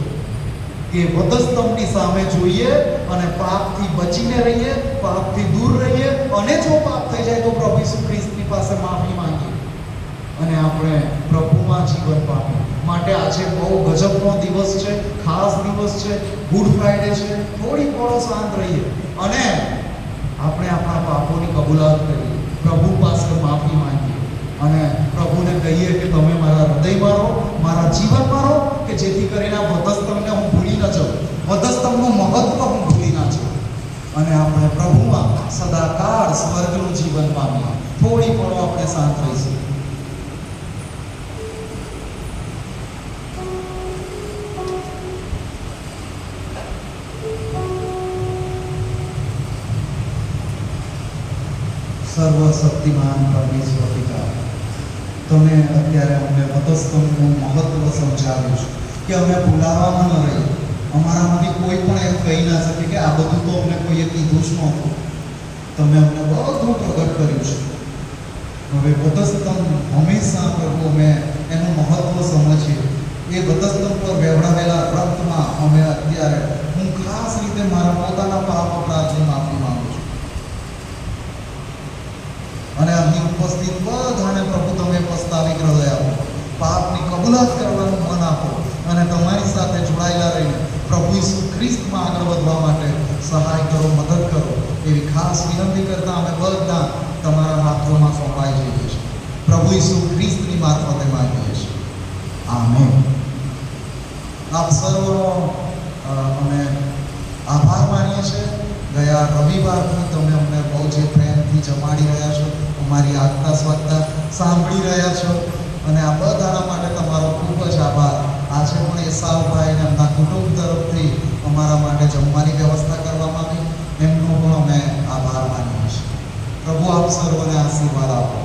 એ વધસ્તંભની સામે જોઈએ અને પાપથી બચીને રહીએ, પાપથી દૂર રહીએ. અને જો પાપ થઈ જાય તો પ્રભુ ઈસુ ખ્રિસ્તની પાસે માફી માંગીએ અને આપણે પ્રભુમાં જીવન પામીએ. માટે આજે બહુ ગજબનો દિવસ છે, ખાસ દિવસ છે, ગુડ ફ્રાઈડે છે. થોડી પળો શાંત રહીએ અને આપણે આપણા પાપોની કબૂલાત કરીએ, પ્રભુ પાસે માફી માંગીએ અને પ્રભુને કહીએ કે તમે મારા હૃદયમાં રહો, મારા જીવનમાં રહો, કે જેથી કરીને આ વધસ્તંભને હું ભૂલી ન જાઉં, વધસ્તંભનું મહત્વ હું ભૂલી ન જાઉં અને આપણે પ્રભુમાં સદાકાળ સ્વર્ગનું જીવન પામીએ. થોડી પળો આપણે શાંત રહીશું. સર્વશક્તિમાન પરમેશ્વર પિતા, તમે અત્યારે અમને વધસ્તંભનું મહત્વ સમજાવ્યું છે કે અમે ભૂલાવામાં ન રહીએ. અમારામાંથી કોઈ પણ એમ કહી ના શકે કે આ બધું તો અમને કોઈએ કીધું જ નહોતું. તમે અમને બધું પ્રગટ કર્યું છે. હવે વધસ્તંભ હંમેશા પ્રભુ અમે એનું મહત્વ સમજીએ. એ વધસ્તંભ પર વહેવડાવેલા રક્તમાં અમે અત્યારે હું ખાસ રીતે મારા પોતાના પાપ અપરાધની માફી માંગુ છું. અને અહીં ઉપસ્થિત બધાને પ્રભુ તમે પસ્તાવી હૃદય આપો, પાપની કબૂલાત કરવાનું મન આપો અને તમારી સાથે જોડાયેલા રહીને પ્રભુ ઈસુ ખ્રિસ્તમાં આગળ વધવા માટે સહાય કરો, મદદ કરો. એવી ખાસ વિનંતી કરતા અમે બધા તમારા હાથોમાં સોંપાઈ જઈએ છીએ. પ્રભુ ઈસુ ખ્રિસ્તની મારફતે માંગીએ છીએ. આમેન. આપ સર્વનો અમે આભાર માનીએ છીએ. ગયા રવિવારથી તમે અમને બહુ જે પ્રેમથી જમાડી રહ્યા છો, અમારી આગતા સ્વાગતા સાંભળી રહ્યા છો અને આ બધાના માટે તમારો ખૂબ જ આભાર. આજે પણ એસાવભાઈ અને એમના કુટુંબ તરફથી અમારા માટે જમવાની વ્યવસ્થા કરવામાં આવી, એમનો પણ અમે આભાર માનીએ છીએ. પ્રભુ આપ સર્વને આશીર્વાદ આપો.